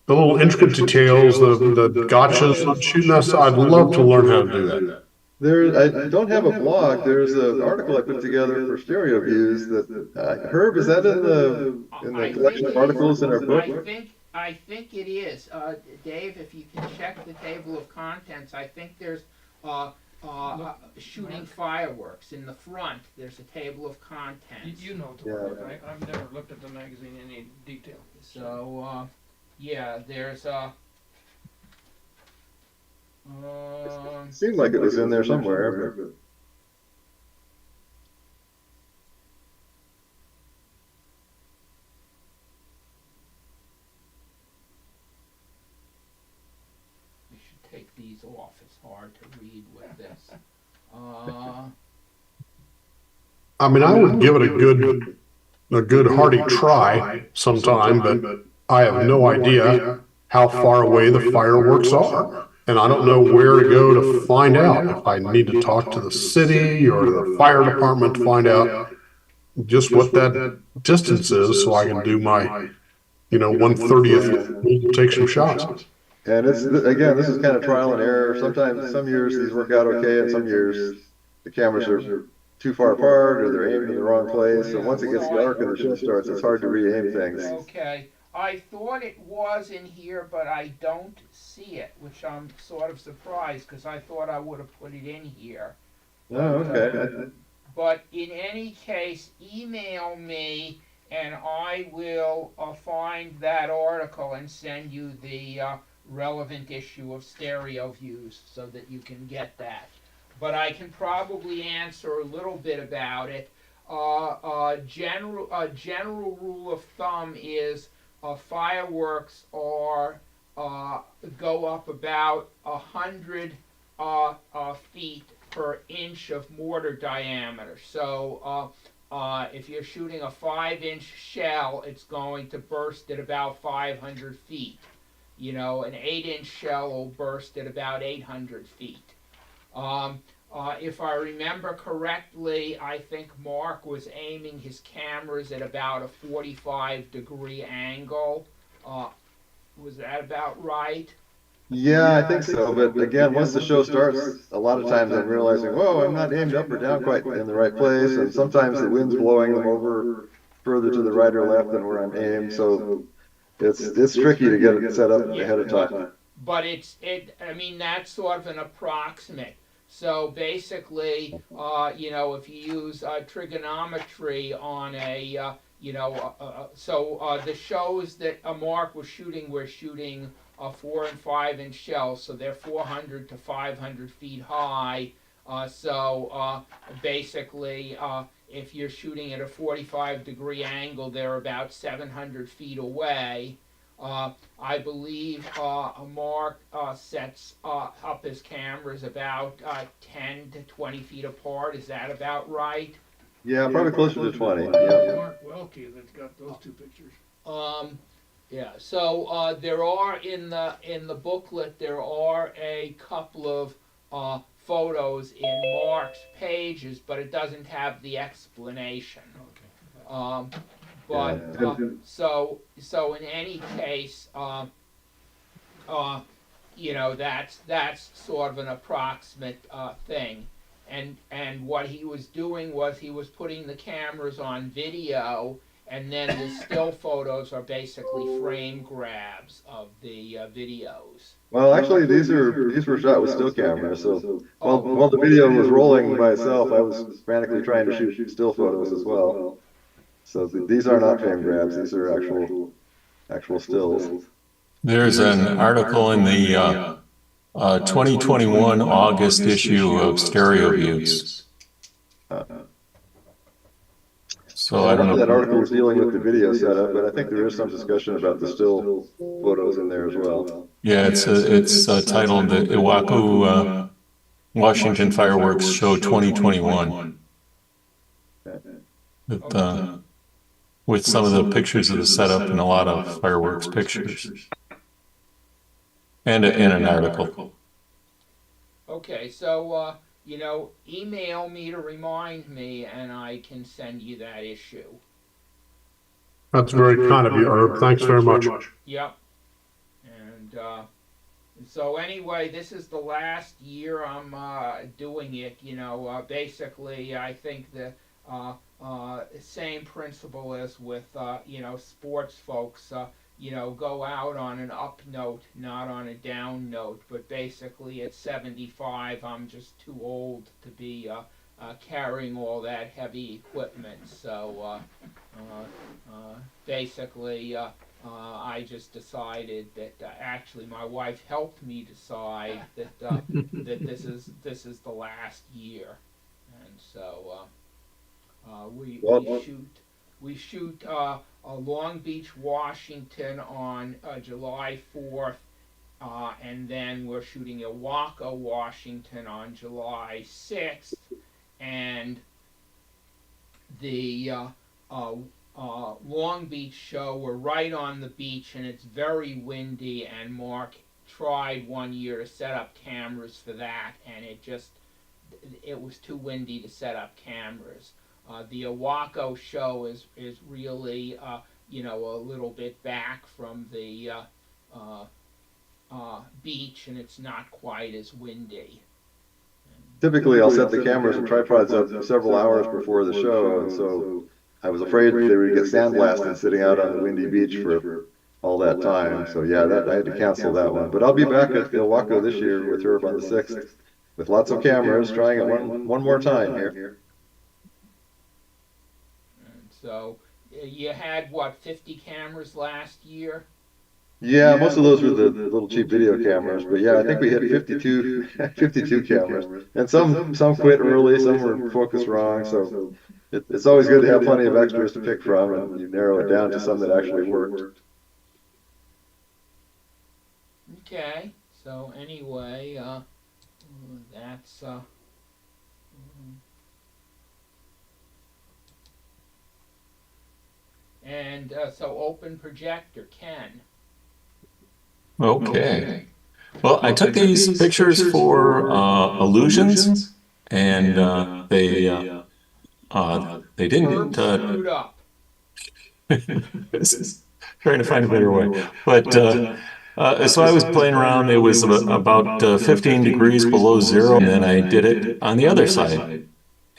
little intricate details, the gotchas on shooting us? I'd love to learn how to do that. I don't have a blog. There's an article I put together for Stereo Views that Herb, is that in the collection of articles in our book? I think it is. Dave, if you can check the table of contents, I think there's shooting fireworks in the front. There's a table of contents. You know the word. I've never looked at the magazine in any detail. So yeah, there's seemed like it was in there somewhere. But... we should take these off. It's hard to read with this. I mean, I would give it a good hearty try sometime, but I have no idea how far away the fireworks are. And I don't know where to go to find out. If I need to talk to the city or the fire department to find out just what that distance is, so I can do my, 1/30th, take some shots. And this is kind of trial and error. Sometimes, some years these work out okay, and some years the cameras are too far apart or they're aimed in the wrong place. So once it gets dark and the show starts, it's hard to re-aim things. Okay. I thought it was in here, but I don't see it, which I'm sort of surprised because I thought I would have put it in here. Oh, okay. But in any case, email me and I will find that article and send you the relevant issue of Stereo Views so that you can get that. But I can probably answer a little bit about it. General rule of thumb is fireworks are go up about 100 feet per inch of mortar diameter. So if you're shooting a 5-inch shell, it's going to burst at about 500 feet. You know, an 8-inch shell will burst at about 800 feet. If I remember correctly, I think Mark was aiming his cameras at about a 45-degree angle. Was that about right? Yeah, I think so. But again, once the show starts, a lot of times I'm realizing, whoa, I'm not aimed up or down quite in the right place. And sometimes the wind's blowing them over further to the right or left than where I'm aimed. So it's tricky to get it set up ahead of time. But I mean, that's sort of an approximate. So basically, you know, if you use trigonometry on a, the shows that Mark was shooting were shooting 4 and 5-inch shells, so they're 400 to 500 feet high. Basically, if you're shooting at a 45-degree angle, they're about 700 feet away. I believe Mark sets up his cameras about 10 to 20 feet apart. Is that about right? Yeah, probably closer to 20. Yeah. Mark Welke that's got those two pictures. Yeah. So there are in the booklet there are a couple of photos in Mark's pages, but it doesn't have the explanation. Okay. So in any case, you know, that's sort of an approximate thing. And what he was doing was he was putting the cameras on video, and then the still photos are basically frame grabs of the videos. Well, actually, these were shot with still cameras. So while the video was rolling by itself, I was frantically trying to shoot still photos as well. So these are not frame grabs; these are actual stills. There's an article in the 2021 August issue of Stereo Views. So I don't know. That article was dealing with the video setup, but I think there is some discussion about the still photos in there as well. Yeah, it's titled the Iwaku Washington Fireworks Show 2021. With some of the pictures of the setup and a lot of fireworks pictures. And an article. Okay, so you know, email me to remind me, and I can send you that issue. That's very kind of you, Herb. Thanks very much. Yep. And so anyway, this is the last year I'm doing it. You know, basically, I think the same principle as with you know, sports folks. You know, go out on an up note, not on a down note. But basically, at 75, I'm just too old to be carrying all that heavy equipment. So basically, I just decided that actually my wife helped me decide that that this is the last year, and so we shoot Long Beach, Washington on July 4th, and then we're shooting Iwaku, Washington on July 6th, and the Long Beach show, we're right on the beach and it's very windy, and Mark tried one year to set up cameras for that, and it was too windy to set up cameras. The Iwaku show is really you know, a little bit back from the beach, and it's not quite as windy. typically I'll set the cameras and tripods up several hours before the show, and so I was afraid they would get sandblasted sitting out on the windy beach for all that time. So yeah, I had to cancel that one. But I'll be back at Ilwaco this year with Herb on the 6th with lots of cameras, trying it one more time here. And so you had, what, 50 cameras last year? Yeah, most of those were the little cheap video cameras, but yeah, I think we hit 52, 52 cameras. And some quit early, some were focused wrong, so it's always good to have plenty of extras to pick from, and you narrow it down to some that actually worked. Okay, so anyway, that's and so open projector, Ken. Okay. Well, I took these pictures for illusions, and they didn't. Screwed up. Trying to find a better way, but so I was playing around. It was about 15 degrees below zero, and then I did it on the other side,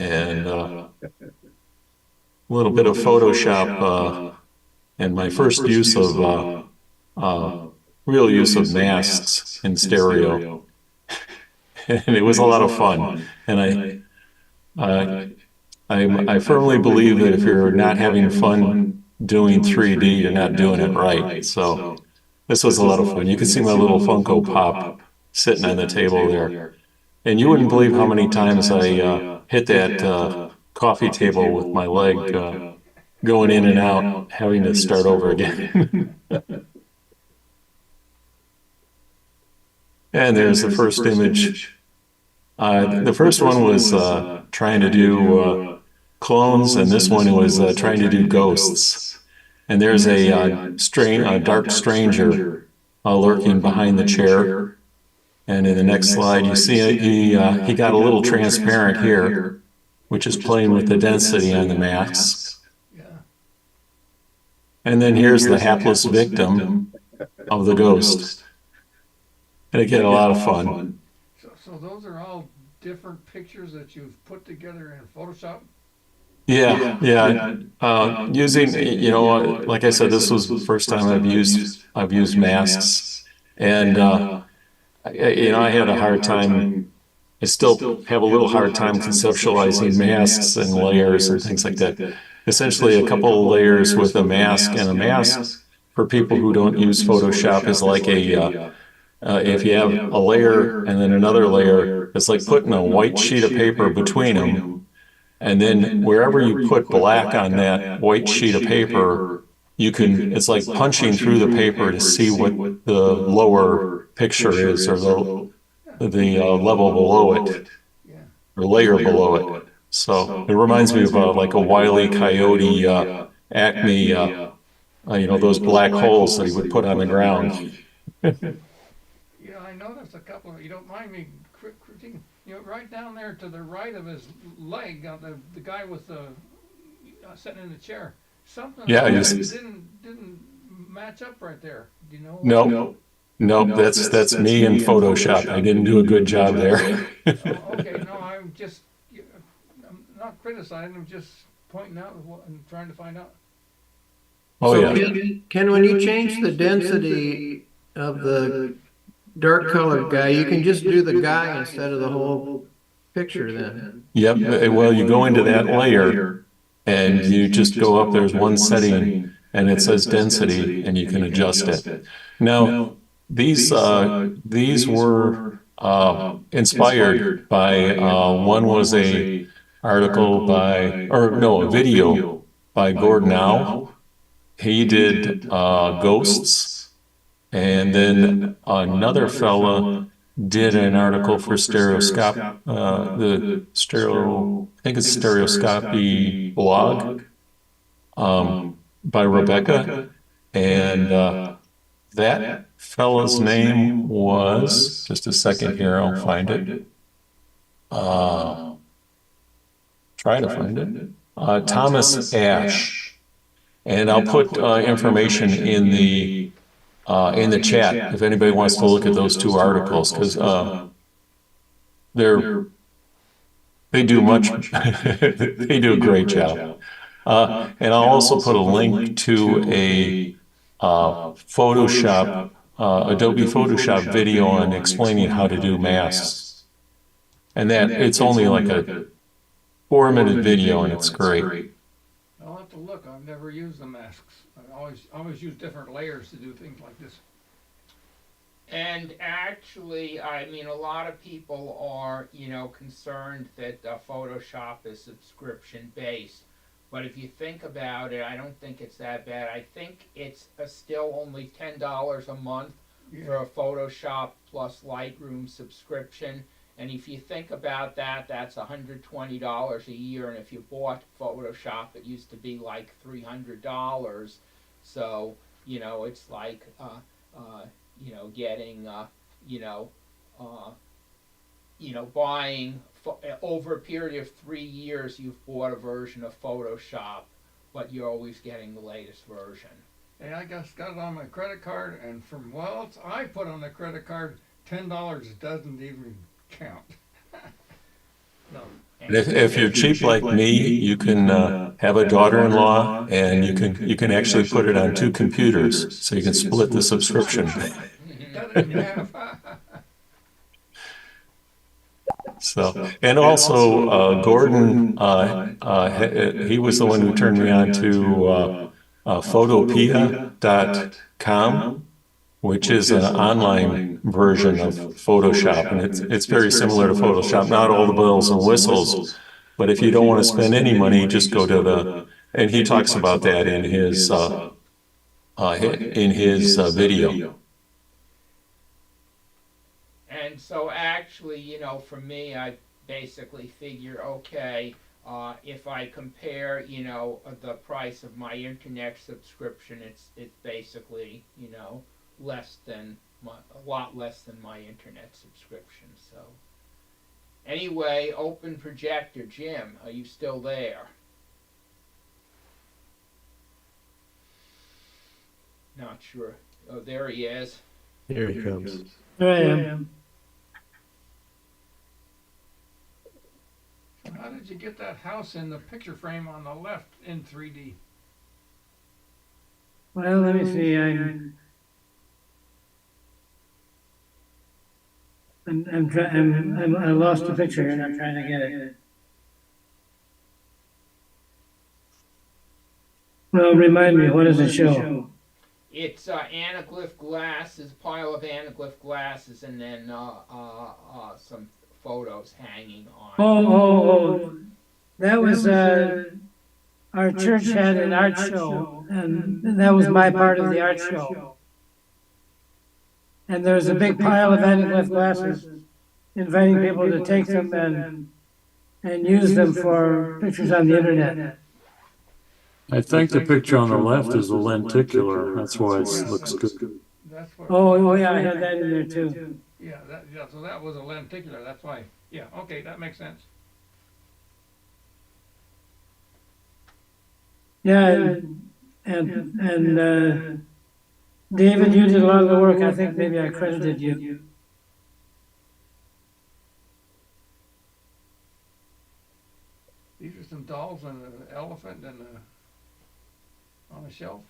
and a little bit of Photoshop, and my first use of real use of masks in stereo, and it was a lot of fun. And I firmly believe that if you're not having fun doing 3D, you're not doing it right. So this was a lot of fun. You can see my little Funko Pop sitting on the table there, and you wouldn't believe how many times I hit that coffee table with my leg going in and out, having to start over again. And there's the first image. The first one was trying to do clones, and this one was trying to do ghosts. And there's a dark stranger lurking behind the chair. And in the next slide, you see he got a little transparent here, which is playing with the density on the masks. And then here's the hapless victim of the ghost. And again, a lot of fun. So those are all different pictures that you've put together in Photoshop? Yeah. Using, like I said, this was the first time I've used masks, and I had a hard time. I still have a little hard time conceptualizing masks and layers and things like that. Essentially, a couple of layers with a mask, and a mask for people who don't use Photoshop is like if you have a layer and then another layer, it's like putting a white sheet of paper between them. And then wherever you put black on that white sheet of paper, it's like punching through the paper to see what the lower picture is, or the level below it, or layer below it. So it reminds me of like a Wile E. Coyote Acme, those black holes that he would put on the ground. I noticed a couple of, you don't mind me critiquing, right down there to the right of his leg, the guy with the sitting in the chair. Something didn't match up right there. Do you know? No, that's me in Photoshop. I didn't do a good job there. Okay, no, I'm not criticizing. I'm just pointing out and trying to find out. Oh, so yeah. Ken, when you change the density of the dark colored guy, you can just do the guy instead of the whole picture then. Yep. Well, you go into that layer and you just go up. There's one setting and it says density, and you can adjust it. Now, these were inspired by one was a video by Gordon Howe. He did ghosts. And then another fella did an article for Stereoscopic, I think it's Stereoscopic blog, by Rebecca. And that fella's name was, just a second here, I'll find it. Try to find it. Thomas Ash. And I'll put information in the chat if anybody wants to look at those two articles, because they're They do much, they do a great job. And I'll also put a link to a Photoshop, Adobe Photoshop video on explaining how to do masks. And that, it's only like a 4-minute video and it's great. I'll have to look. I've never used the masks. I always use different layers to do things like this. And actually, I mean, a lot of people are, concerned that Photoshop is subscription-based. But if you think about it, I don't think it's that bad. I think it's still only $10 a month for a Photoshop plus Lightroom subscription. And if you think about that, that's $120 a year. And if you bought Photoshop, it used to be like $300. So, it's like, getting, buying over a period of 3 years, you've bought a version of Photoshop, but you're always getting the latest version. Hey, I just got it on my credit card, and from what else I put on the credit card, $10 doesn't even count. No. And if you're cheap like me, you can have a daughter-in-law, and you can actually put it on 2 computers, so you can split the subscription. Cut it in half. So, and also Gordon, he was the one who turned me on to Photopea.com, which is an online version of Photoshop, and it's very similar to Photoshop. Not all the bells and whistles, but if you don't want to spend any money, just go to and he talks about that in his video. And so actually, for me, I basically figure, okay, if I compare, the price of my internet subscription, it's basically, a lot less than my internet subscription. So anyway, open projector, Jim, are you still there? Not sure. Oh, there he is. Here he comes. There I am. How did you get that house in the picture frame on the left in 3D? Well, let me see. I lost the picture and I'm trying to get it. Well, remind me, what does it show? It's anaglyph glasses, pile of anaglyph glasses, and then some photos hanging on. Oh, that was our church had an art show, and that was my part of the art show. And there was a big pile of anaglyph glasses, inviting people to take them and use them for pictures on the internet. I think the picture on the left is a lenticular. That's why it looks good. That's what. Oh, yeah, I had that in there too. Yeah, so that was a lenticular. That's why. Yeah, okay, that makes sense. Yeah, and David, you did a lot of the work. I think maybe I credited you. These are some dolls and an elephant and on a shelf.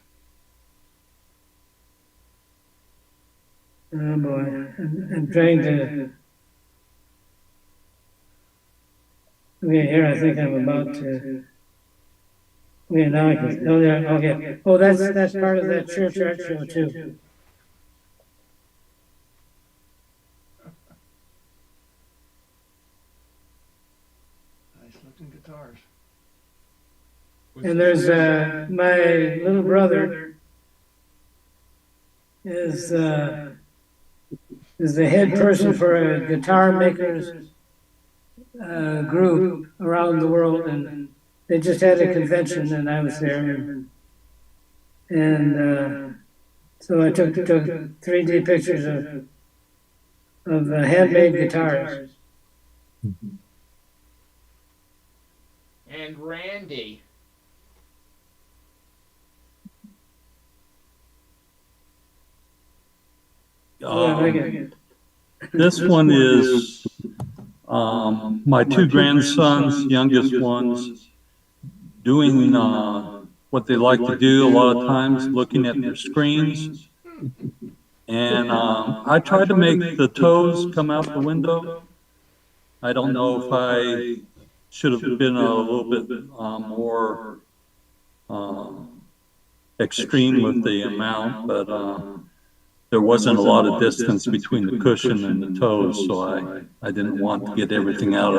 Oh boy, I'm trying to. Okay, here I think I'm about to. Okay, now I can. Oh, yeah, okay. Oh, that's part of that church art show too. Nice looking guitars. And there's my little brother is the head person for a guitar makers group around the world, and they just had a convention, and I was there, and so I took 3D pictures of handmade guitars. And Randy. Yeah, This one is my two grandsons, youngest ones, doing what they like to do a lot of times, looking at their screens. And I tried to make the toes come out the window. I don't know if I should have been a little bit more extreme with the amount, but there wasn't a lot of distance between the cushion and the toes, so I didn't want to get everything out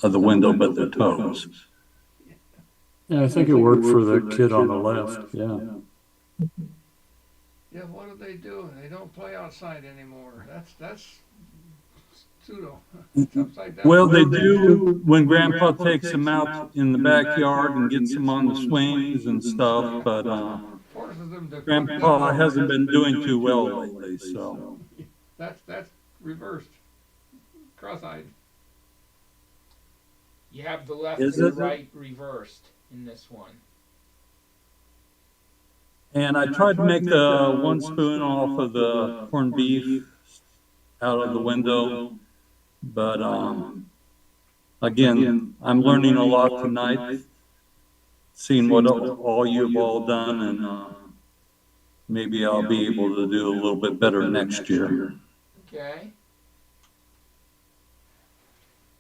of the window but the toes. Yeah, I think it worked for the kid on the left, yeah. Yeah, what do they do? They don't play outside anymore. That's pseudo. It's upside down. Well, they do when Grandpa takes them out in the backyard and gets them on the swings and stuff, but Forces them to Grandpa hasn't been doing too well lately, so. That's reversed. Cross-eyed. You have the left Is and it? the right reversed in this one. And I tried to make the one spoon off of the corned beef out of the window, but again, I'm learning a lot tonight, seeing what all you've all done, and maybe I'll be able to do a little bit better next year. Okay.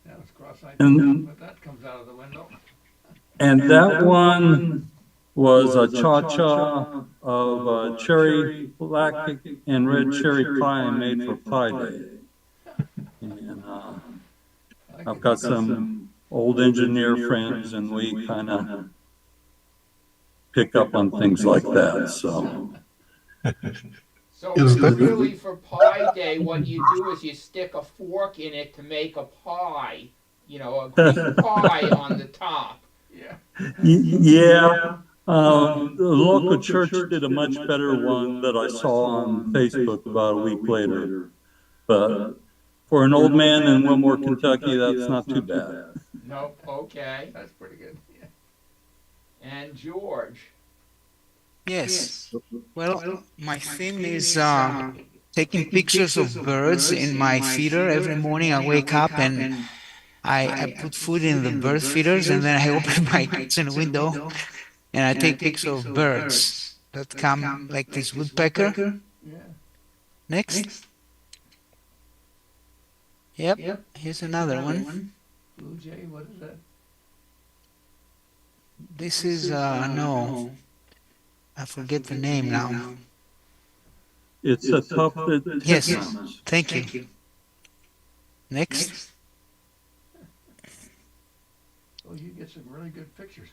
That was cross-eyed, And- but that comes out of the window. And that one was a cha-cha of cherry black and red cherry pie I made for Pie Day. And I've got some old engineer friends, and we kind of pick up on things like that, so. So Is that- really for Pie Day, what you do is you stick a fork in it to make a pie, you know, a green pie on the top. Yeah. Yeah, the local church did a much better one that I saw on Facebook about a week later. But for an old man in Wilmore, Kentucky, that's not too bad. Nope, okay. That's pretty good. Yeah. And George. Yes. Well, my theme is taking pictures of birds in my feeder. Every morning I wake up and I put food in the bird feeders, and then I open my kitchen window and I take pictures of birds that come like this woodpecker. Yeah. Next. Yep. Here's another one. Blue jay, what is that? This is no, I forget the name now. It's a tufted Yes, titmouse. thank you. Next. Oh, you get some really good pictures.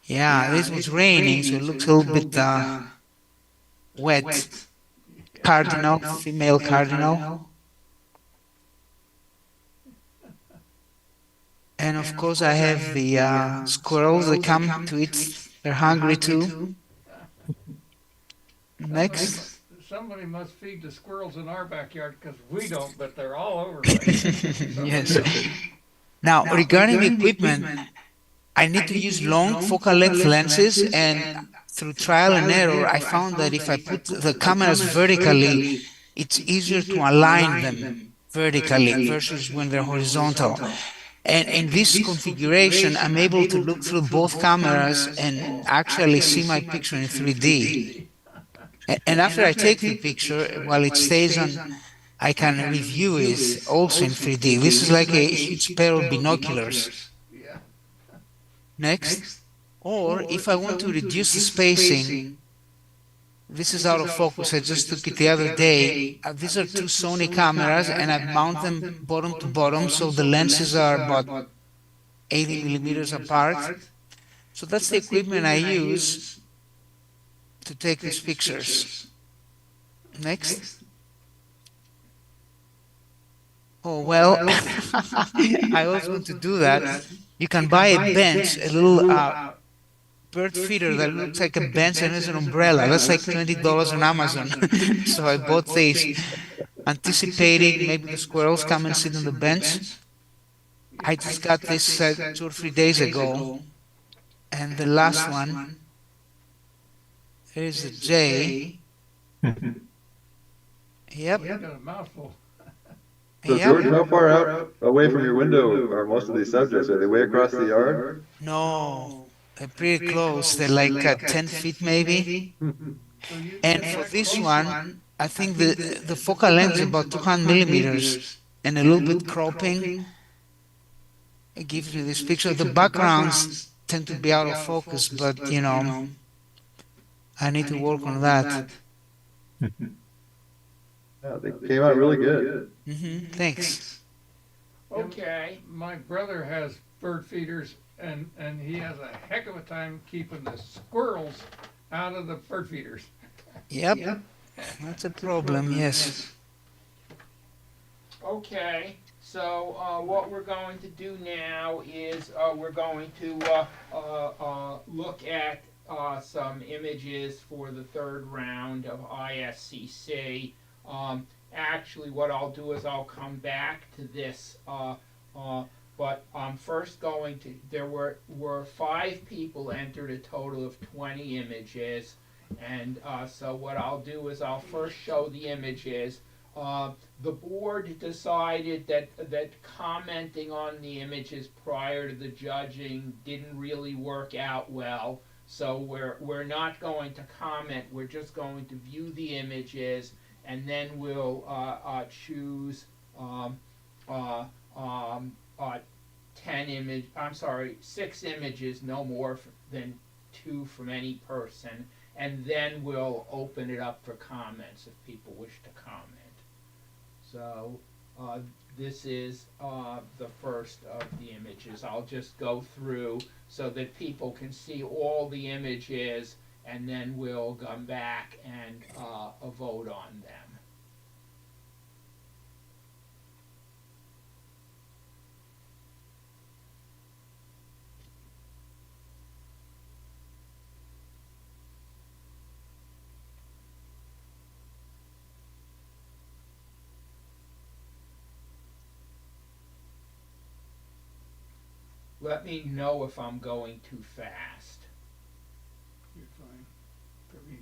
Yeah, this was raining, so it looks a little bit wet. Cardinal, female cardinal. And of course I have the squirrels that come to eat. They're hungry too. Next. Somebody must feed the squirrels in our backyard, because we don't, but they're all over. Right? Yes. Now, regarding the equipment, I need to use long focal length lenses, and through trial and error, I found that if I put the cameras vertically, it's easier to align them vertically versus when they're horizontal. And in this configuration, I'm able to look through both cameras and actually see my picture in 3D. And after I take the picture, while it stays on, I can review it also in 3D. This is like a huge pair of binoculars. Yeah. Next. Or if I want to reduce the spacing, this is out of focus. I just took it the other day. These are two Sony cameras, and I mount them bottom to bottom, so the lenses are about 80 millimeters apart. So that's the equipment I use to take these pictures. Next. Oh, well, I was going to do that. You can buy a bench, a little bird feeder that looks like a bench and has an umbrella. That's like $20 on Amazon. So I bought these, anticipating maybe the squirrels come and sit on the bench. I just got this 2 or 3 days ago. And the last one, here's the jay. Yep. You got a mouthful. So Yep. George, how far out away from your window are most of these subjects? Are they way across the yard? No, pretty close. They're like 10 feet maybe. So you And get for that this close. one, I think the focal length is about 200 millimeters and a little bit cropping. It gives you this picture. The backgrounds tend to be out of focus, but you know, I need to work on that. Yeah, they came out really good. Thanks. Okay. My brother has bird feeders, and he has a heck of a time keeping the squirrels out of the bird feeders. Yep, that's a problem, yes. Okay, so what we're going to do now is we're going to look at some images for the third round of ISCC. Actually, what I'll do is I'll come back to this, but I'm first going to, there were 5 people entered, a total of 20 images, and so what I'll do is I'll first show the images. The board decided that commenting on the images prior to the judging didn't really work out well, so we're not going to comment. We're just going to view the images, and then we'll choose 6 images, no more than 2 from any person, and then we'll open it up for comments if people wish to comment. So this is the first of the images. I'll just go through so that people can see all the images, and then we'll come back and vote on them. Let me know if I'm going too fast. You're fine. For me.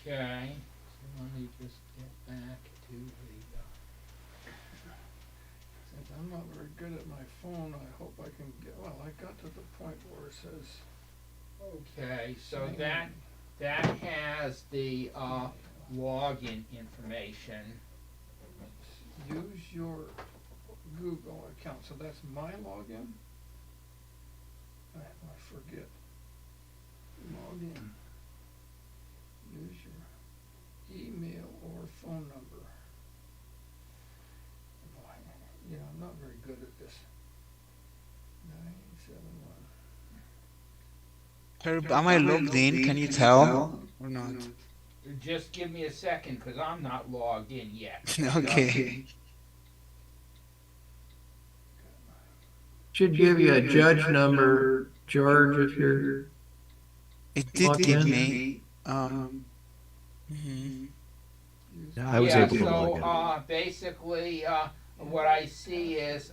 Okay, so let me just get back to the. Since I'm not very good at my phone, I hope I can get, well, I got to the point where it says. Okay, so sign that has the login information. in. Use your Google account, so that's my login? I forget. Log in. Use your email or phone number. Boy, you know, I'm not very good at this. 971. Herb, am I logged in? Can you tell or not? Just give me a second, because I'm not logged in yet. Okay. Should give you a judge number, George, if you're It did logged give in. me. Yeah, I was Yeah, able to log in. so basically, what I see is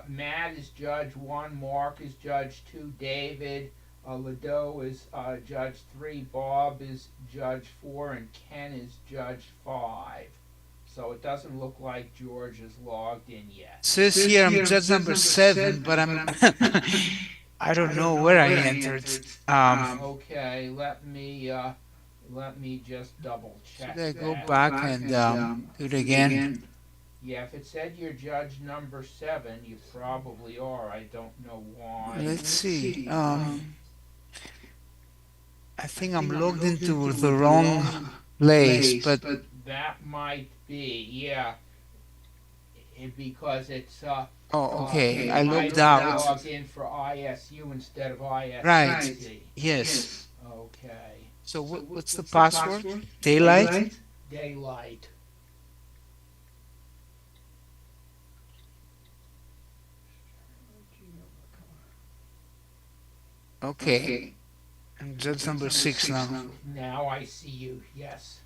Matt is Judge 1, Mark is Judge 2, David, Lado is Judge 3, Bob is Judge 4, and Ken is Judge 5. So it doesn't look like George is logged in yet. Says here I'm judge number 7, but I'm I don't know where I entered. Okay, let me just double check Should I go that. back and do it again? Yeah, if it said you're judge number 7, you probably are. I don't know why. Let's see. I think I'm logged into the wrong place, but That might be, yeah. Because it's oh, okay. I might logged have out. logged in for ISU instead of ISC. Right. Yes. Okay. So what's the password? Daylight? Daylight. Okay. I'm judge number 6 now. Now I see you, yes.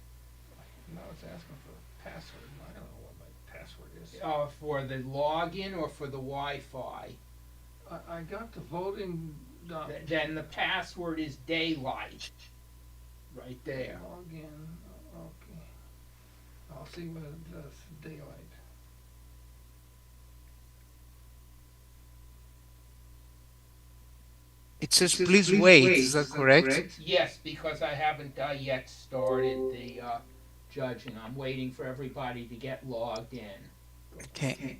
Now it's asking for a password. I don't know what my password is. For the login or for the Wi-Fi? I got the voting Then the password is daylight. Right there. log in. Okay. I'll see what it does. Daylight. It says please wait. Is that correct? Yes, because I haven't yet started the judging. I'm waiting for everybody to get logged in. Okay.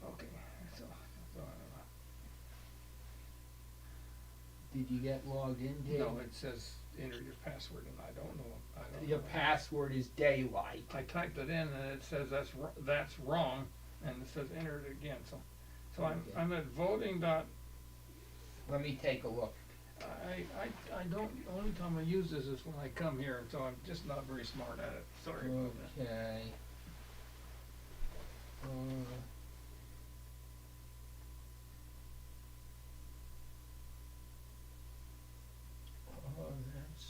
Okay. So Did you get logged in, Dave? no, it says enter your password, and I don't know. Your password is daylight. I typed it in, and it says that's wrong, and it says enter it again. So I'm at voting dot. Let me take a look. I don't. The only time I use this is when I come here, and so I'm just not very smart at it. Sorry about that. Okay. That's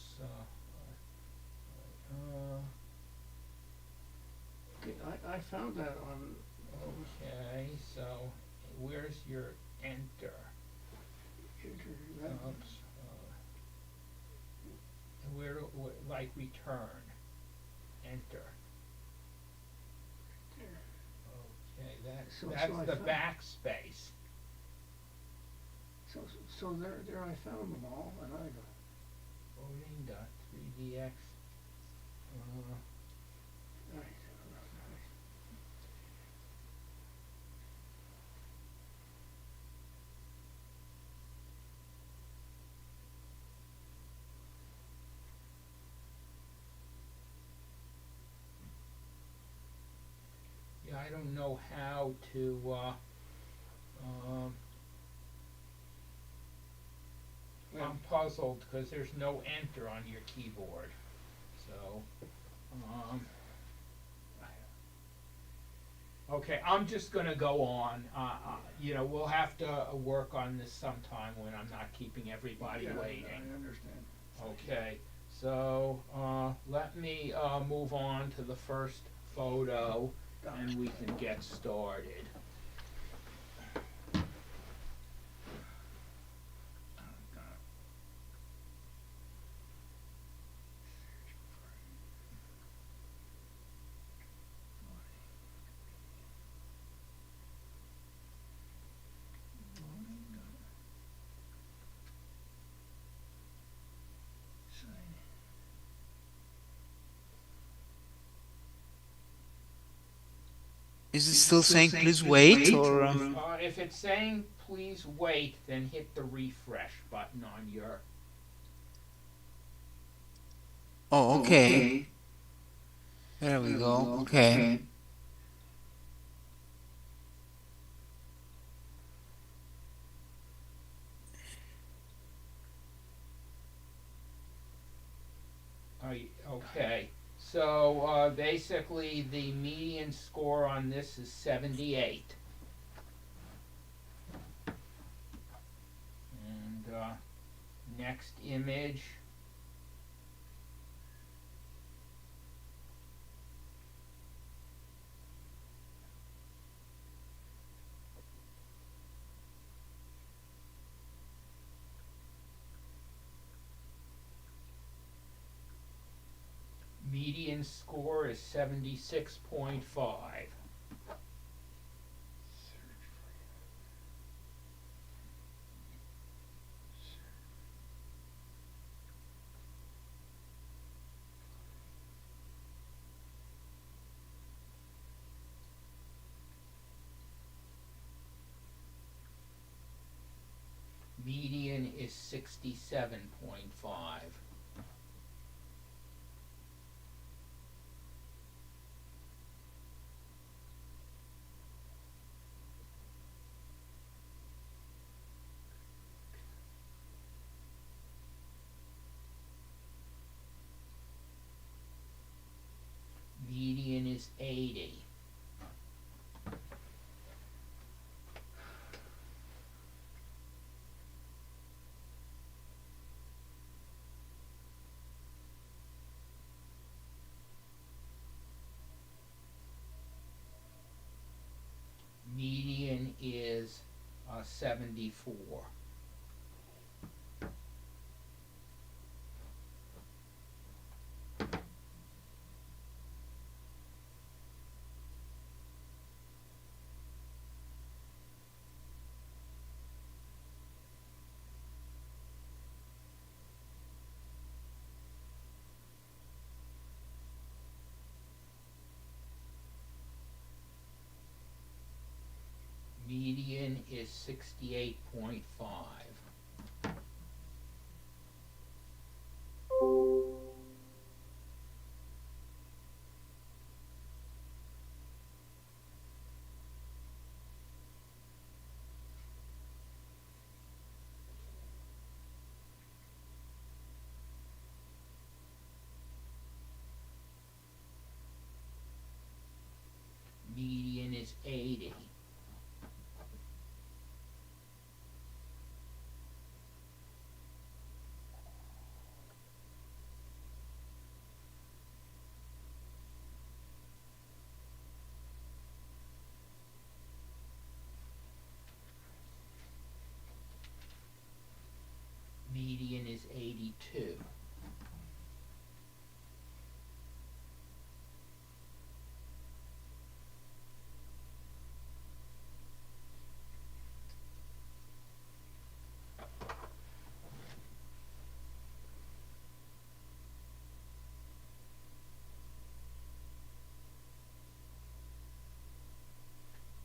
Okay, I found that on. okay. So where's your enter? Oops. Like return. Enter. Okay, So that's I the found- backspace. So there I found them all, and I go. Voting.3dx. Right. Yeah, I don't know how to. I'm puzzled because there's no enter on your keyboard. So, okay, I'm just gonna go on. We'll have to work on this sometime when I'm not keeping everybody Yeah, waiting. I understand. Okay, so let me move on to the first photo, and we can get started. Is it still saying please wait or? If it's saying please wait, then hit the refresh button on your. Oh, okay. There we go. Okay. Okay. So basically, the median score on this is 78. And next image. Median score is 76.5. Median is 67.5. Median is 80. Median is 74. Median is 68.5. Median is 80. Median is 82.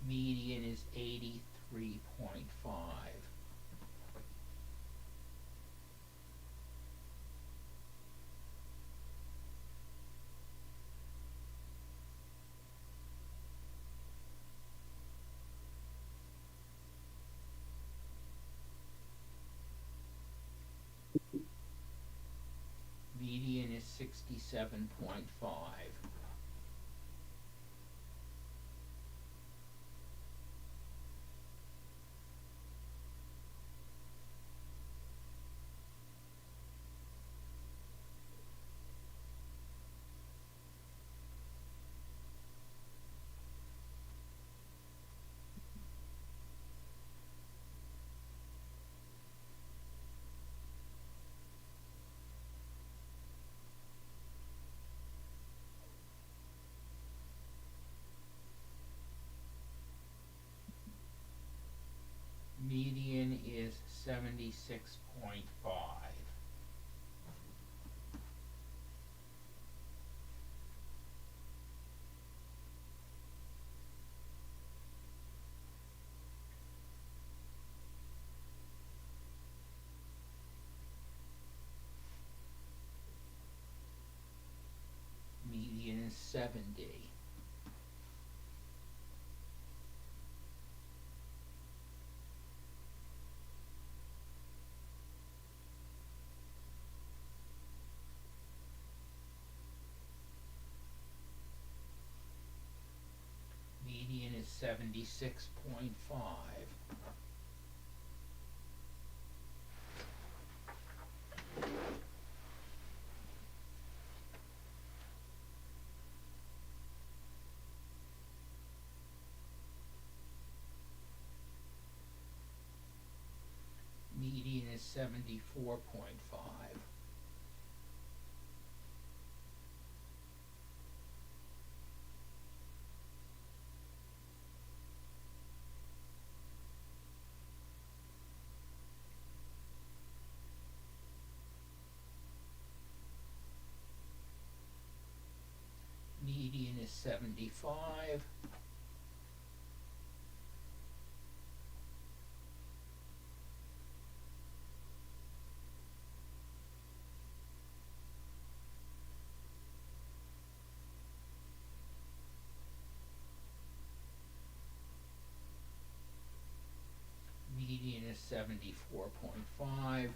Median is 83.5. Median is 67.5. Median is 76.5. 70. Median is 76.5. Median is 74.5. Median is 75. Median is 74.5.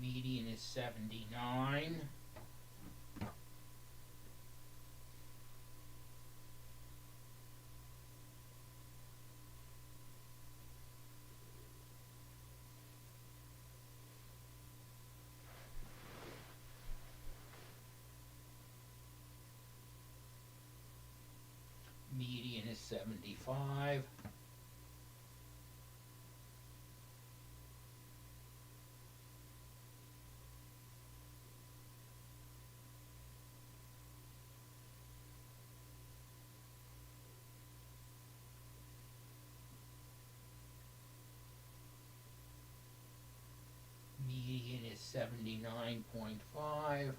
Median is 79. Median is 75. Median is 79.5.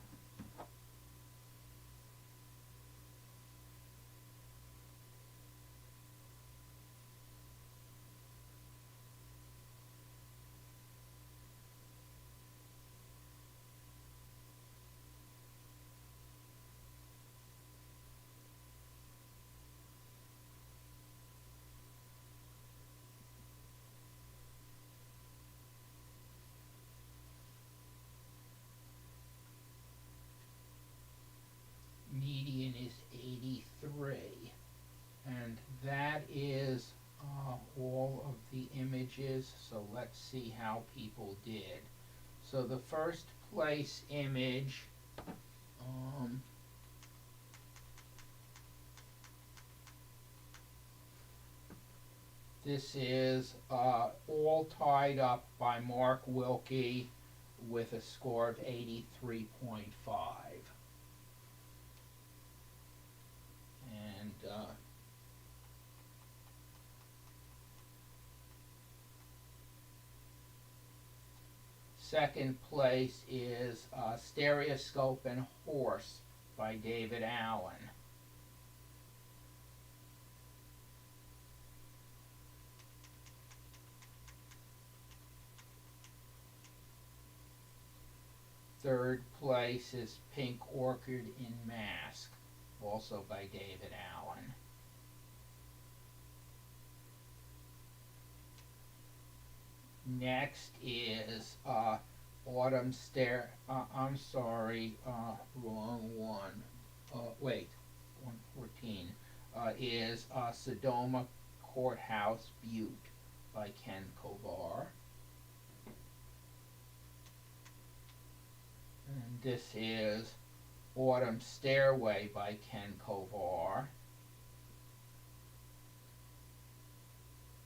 Median is 83, and that is all of the images. So let's see how people did. So the first place image, this is all tied up by Mark Wilkie with a score of 83.5. And second place is Stereoscope and Horse by David Allen. Third place is Pink Orchid in Mask, also by David Allen. Next is Autumn Stare, I'm sorry, wrong one. Wait, 114 is Sodoma Courthouse Butte by Ken Kovar. And this is Autumn Stairway by Ken Kovar.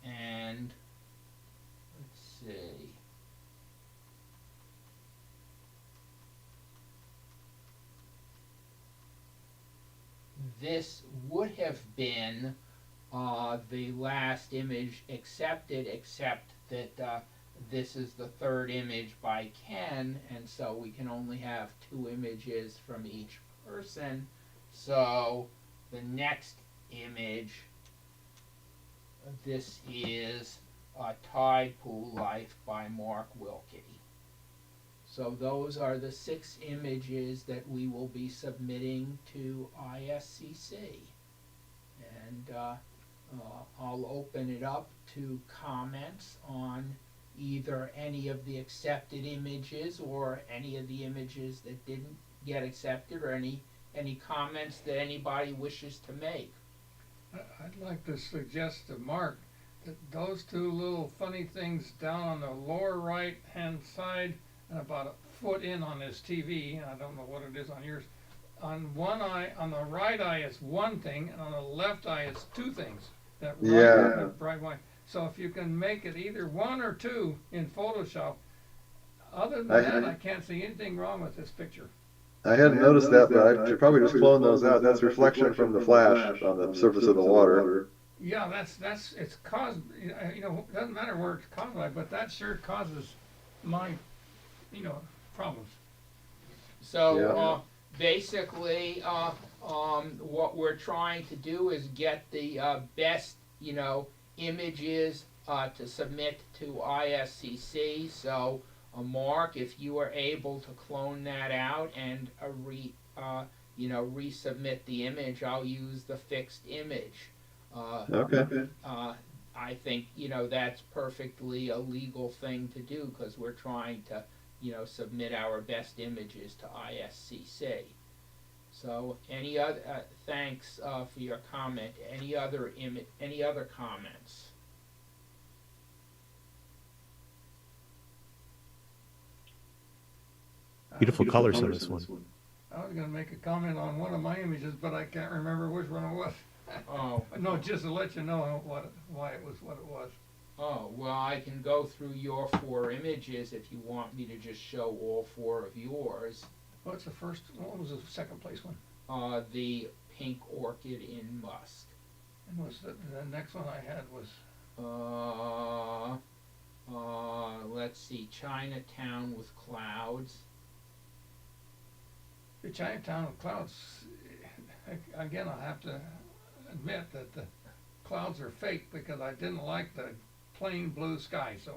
And let's see. This would have been the last image accepted, except that this is the third image by Ken, and so we can only have 2 images from each person. So the next image, this is Tide Pool Life by Mark Wilkie. So those are the 6 images that we will be submitting to ISCC. And I'll open it up to comments on either any of the accepted images or any of the images that didn't get accepted, or any comments that anybody wishes to make. I'd like to suggest to Mark that those 2 little funny things down on the lower right hand side and about a foot in on his TV, I don't know what it is on yours, on one eye, on the right eye is one thing, and on the left eye is 2 things. That bright white. So if you can make it either 1 or 2 in Photoshop, other than that, I can't see anything wrong with this picture. I hadn't noticed that, but I should probably just clone those out. That's reflection from the flash on the surface of the water. Yeah, it's caused, you know, it doesn't matter where it's caused by, but that sure causes my, you know, problems. So basically, what we're trying to do is get the best, you know, images to submit to ISCC. So Mark, if you are able to clone that out and resubmit the image, I'll use the fixed image. Okay. I think, you know, that's perfectly a legal thing to do, because we're trying to, you know, submit our best images to ISCC. So any other thanks for your comment. Any other comments? Beautiful colors on this one. I was going to make a comment on one of my images, but I can't remember which one it was. Oh. No, just to let you know why it was what it was. Oh, well, I can go through your 4 images if you want me to just show all 4 of yours. What's the first? What was the second place one? The pink orchid in musk. And was the next one I had was? Let's see, Chinatown with clouds. The Chinatown with clouds. Again, I'll have to admit that the clouds are fake, because I didn't like the plain blue sky, so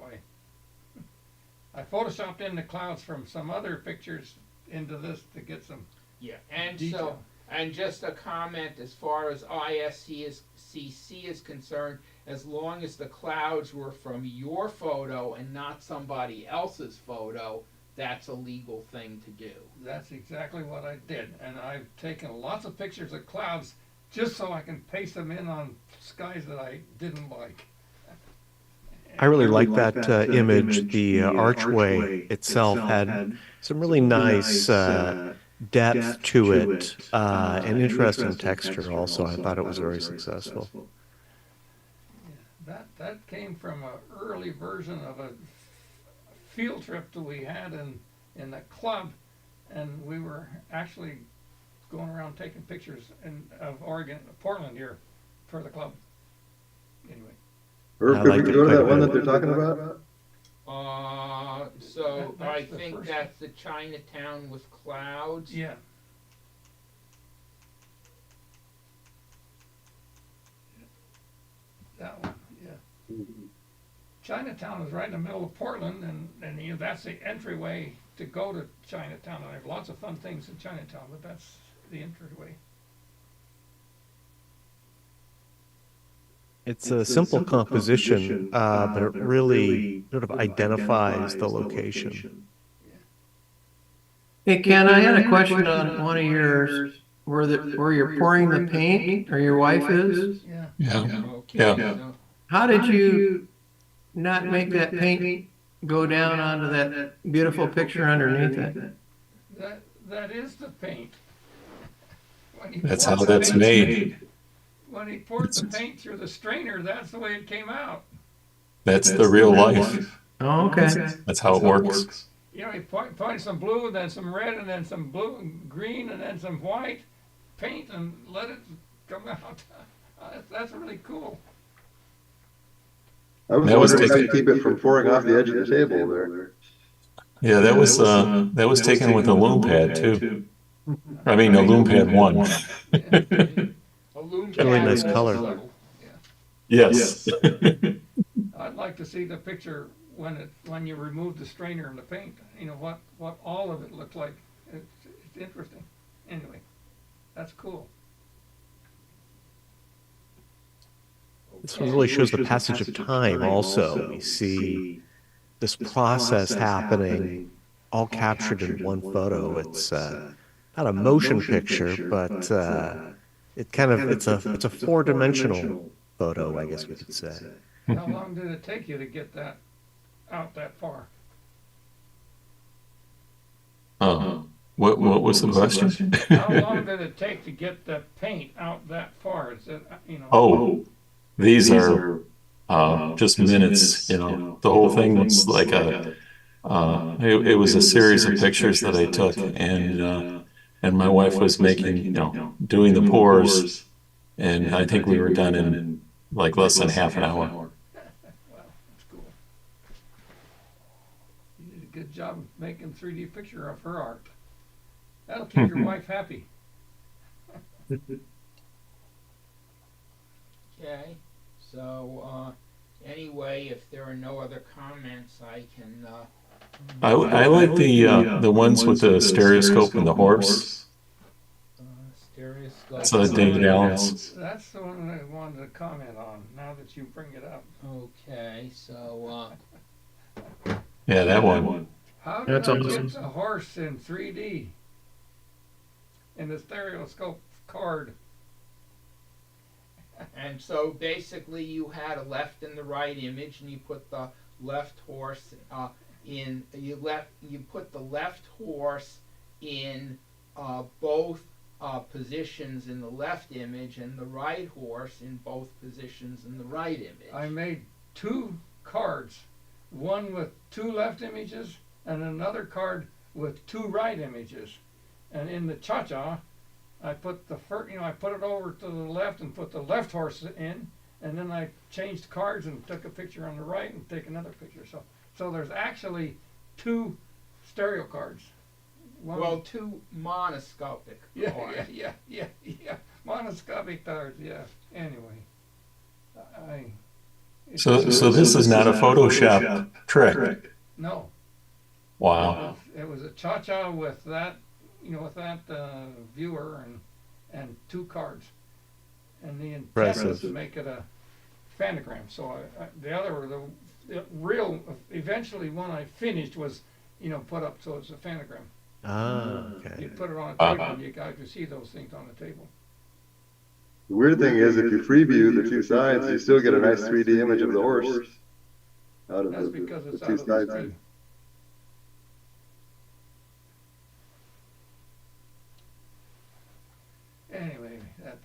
I photoshopped in the clouds from some other pictures into this to get some detail. And just a comment as far as ISCC is concerned, as long as the clouds were from your photo and not somebody else's photo, that's a legal thing to do. That's exactly what I did, and I've taken lots of pictures of clouds just so I can paste them in on skies that I didn't like. I really like that image. The archway itself had some really nice depth to it, and interesting texture also. I thought it was very successful. That came from an early version of a field trip that we had in the club, and we were actually going around taking pictures of Portland here for the club. Anyway. Herb, could we go to that one that they're talking about? So I think that's the Chinatown with clouds. Yeah. That one, yeah. Chinatown is right in the middle of Portland, and you know, that's the entryway to go to Chinatown. And I have lots of fun things in Chinatown, but that's the entryway. It's a simple composition, but it really sort of identifies the location. Hey, Ken, I had a question on one of yours, where you're pouring the paint, or your wife is. Yeah. How did you not make that paint go down onto that beautiful picture underneath it? That is the paint. That's how that's made. When he poured the paint through the strainer, that's the way it came out. That's the real life. Oh, okay. That's how it works. You know, he poured some blue, and then some red, and then some blue and green, and then some white paint, and let it come out. That's really cool. I was That was wondering how taken- you keep it from pouring off the edge of the table there. Yeah, that was taken with a Lume Pad too. I mean, a Lume Pad 1. A Lume Really Pad nice color. also. Yes. I'd like to see the picture when you remove the strainer and the paint, you know, what all of it looked like. It's interesting. Anyway, that's cool. This one really shows the passage of time also. We see this process happening all captured in one photo. It's not a motion picture, but it's a four-dimensional photo, I guess we could say. How long did it take you to get that out that far? What was the question? How long did it take to get the paint out that far? Is it, you know? Oh, these are just minutes, you know. The whole thing was like it was a series of pictures that I took, and my wife was making, you know, doing the pours, and I think we were done in like less than half an hour. Wow, that's cool. You did a good job of making 3D picture of her art. That'll keep your wife happy. Okay, so anyway, if there are no other comments, I can. I like the ones with the stereoscope and the horse. Stereoscope. So David Allen's. That's the one I wanted to comment on, now that you bring it up. Okay, so Yeah, that one. How did That's I awesome. get the horse in 3D? In the stereoscope card? and so basically you had a left and the right image, and you put the left horse in. You put the left horse in both positions in the left image, and the right horse in both positions in the right image. I made two cards, one with two left images and another card with two right images. And in the cha-cha, I put I put it over to the left and put the left horse in, and then I changed cards and took a picture on the right and take another picture. So there's actually two stereo cards. One, Well, two monoscopic cards. yeah. Monoscopic cards, yeah. Anyway, So this is not a Photoshop trick. No. Wow. It was a cha-cha with that, viewer and two cards. And the intent was to make it a phantogram. So the real, eventually one I finished was, put up so it's a phantogram. Ah, okay. You put it on a table and you guys could see those things on the table. The weird thing is, if you freeview the two sides, you still get a nice 3D image of the horse out of That's the because it's two out of the sides. screen. Anyway, that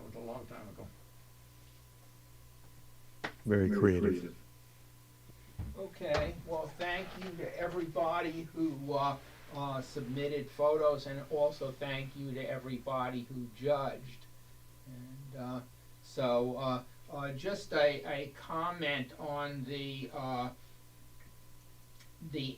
was a long time ago. Very creative. Okay, well, thank you to everybody who submitted photos, and also thank you to everybody who judged. And just a comment on the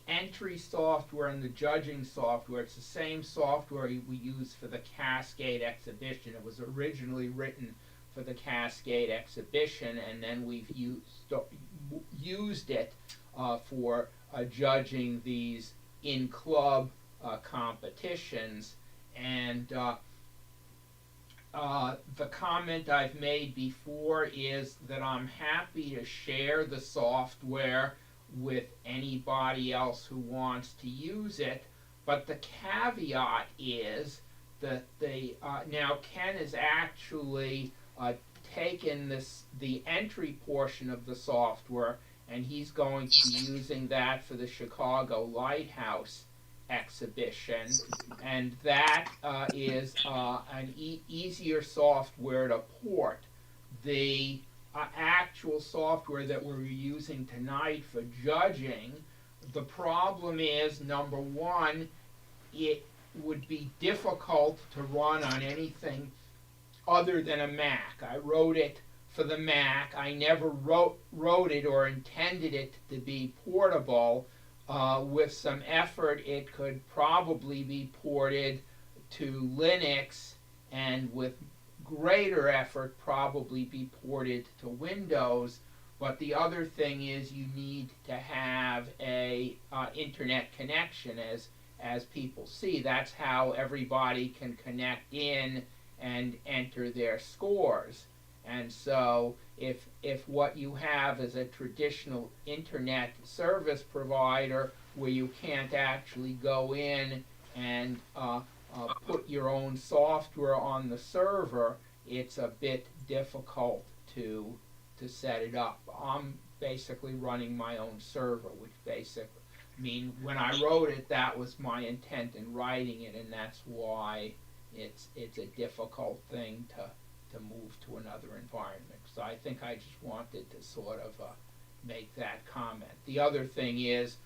entry software and the judging software. It's the same software we use for the Cascade exhibition. It was originally written for the Cascade exhibition, and then we've used it for judging these in-club competitions. And the comment I've made before is that I'm happy to share the software with anybody else who wants to use it, but the caveat is that now Ken has actually taken the entry portion of the software, and he's going to be using that for the Chicago Lighthouse exhibition, and that is an easier software to port. The actual software that we're using tonight for judging, the problem is, number one, it would be difficult to run on anything other than a Mac. I wrote it for the Mac. I never wrote it or intended it to be portable. With some effort, it could probably be ported to Linux, and with greater effort, probably be ported to Windows. But the other thing is you need to have a internet connection, as people see. That's how everybody can connect in and enter their scores. And so if what you have is a traditional internet service provider where you can't actually go in and put your own software on the server, it's a bit difficult to set it up. I'm basically running my own server, which basically, I mean, when I wrote it, that was my intent in writing it, and that's why it's a difficult thing to move to another environment. So I think I just wanted to sort of make that comment. The other thing is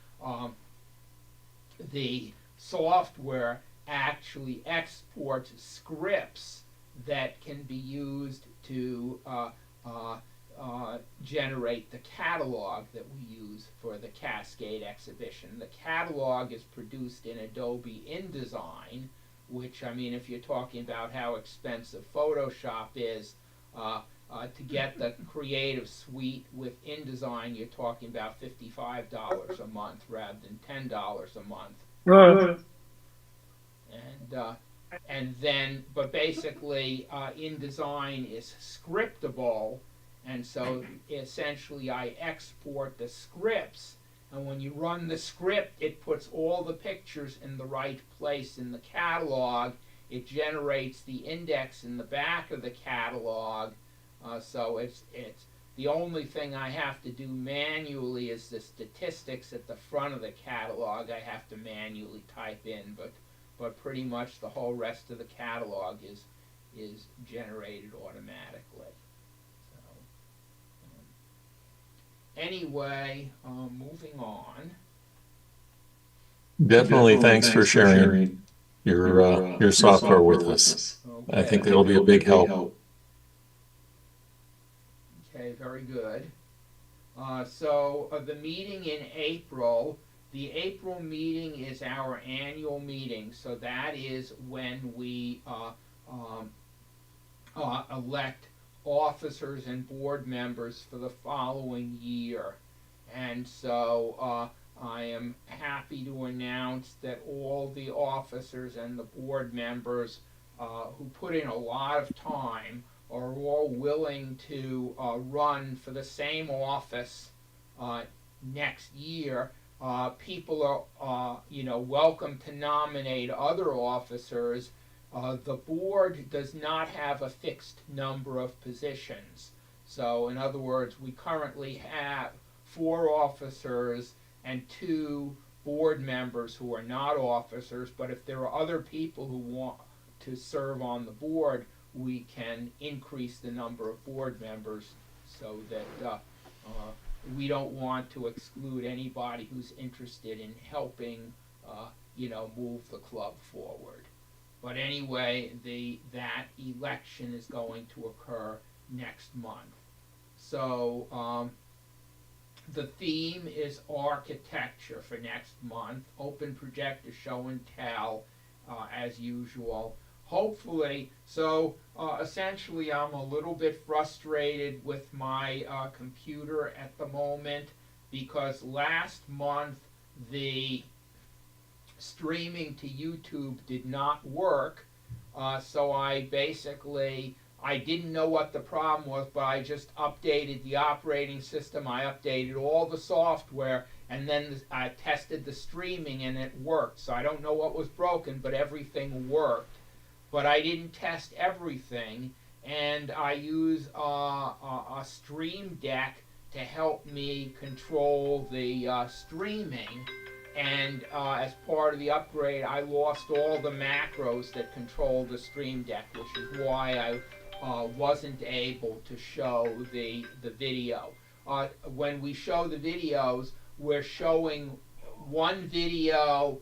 the software actually exports scripts that can be used to generate the catalog that we use for the Cascade exhibition. The catalog is produced in Adobe InDesign, which, I mean, if you're talking about how expensive Photoshop is, to get the Creative Suite with InDesign, you're talking about $55 a month rather than $10 a month. Right. And then, but basically, InDesign is scriptable, and so essentially I export the scripts, and when you run the script, it puts all the pictures in the right place in the catalog. It generates the index in the back of the catalog, so it's the only thing I have to do manually is the statistics at the front of the catalog. I have to manually type in, but pretty much the whole rest of the catalog is generated automatically. Anyway, moving on. Definitely thanks for sharing your software with us. Okay. I think that'll be a big help. Okay, very good. So the meeting in April, the April meeting is our annual meeting. So that is when we elect officers and board members for the following year. And so I am happy to announce that all the officers and the board members who put in a lot of time are all willing to run for the same office next year. People are welcome to nominate other officers. The board does not have a fixed number of positions. So in other words, we currently have 4 officers and 2 board members who are not officers, but if there are other people who want to serve on the board, we can increase the number of board members so that we don't want to exclude anybody who's interested in helping move the club forward. But anyway, that election is going to occur next month. So the theme is architecture for next month. Open projector show and tell, as usual. Hopefully, so essentially I'm a little bit frustrated with my computer at the moment because last month the streaming to YouTube did not work, so I didn't know what the problem was, but I just updated the operating system, I updated all the software, and then I tested the streaming and it worked. So I don't know what was broken, but everything worked. But I didn't test everything, and I use a Stream Deck to help me control the streaming. And as part of the upgrade, I lost all the macros that control the Stream Deck, which is why I wasn't able to show the video. When we show the videos, we're showing one video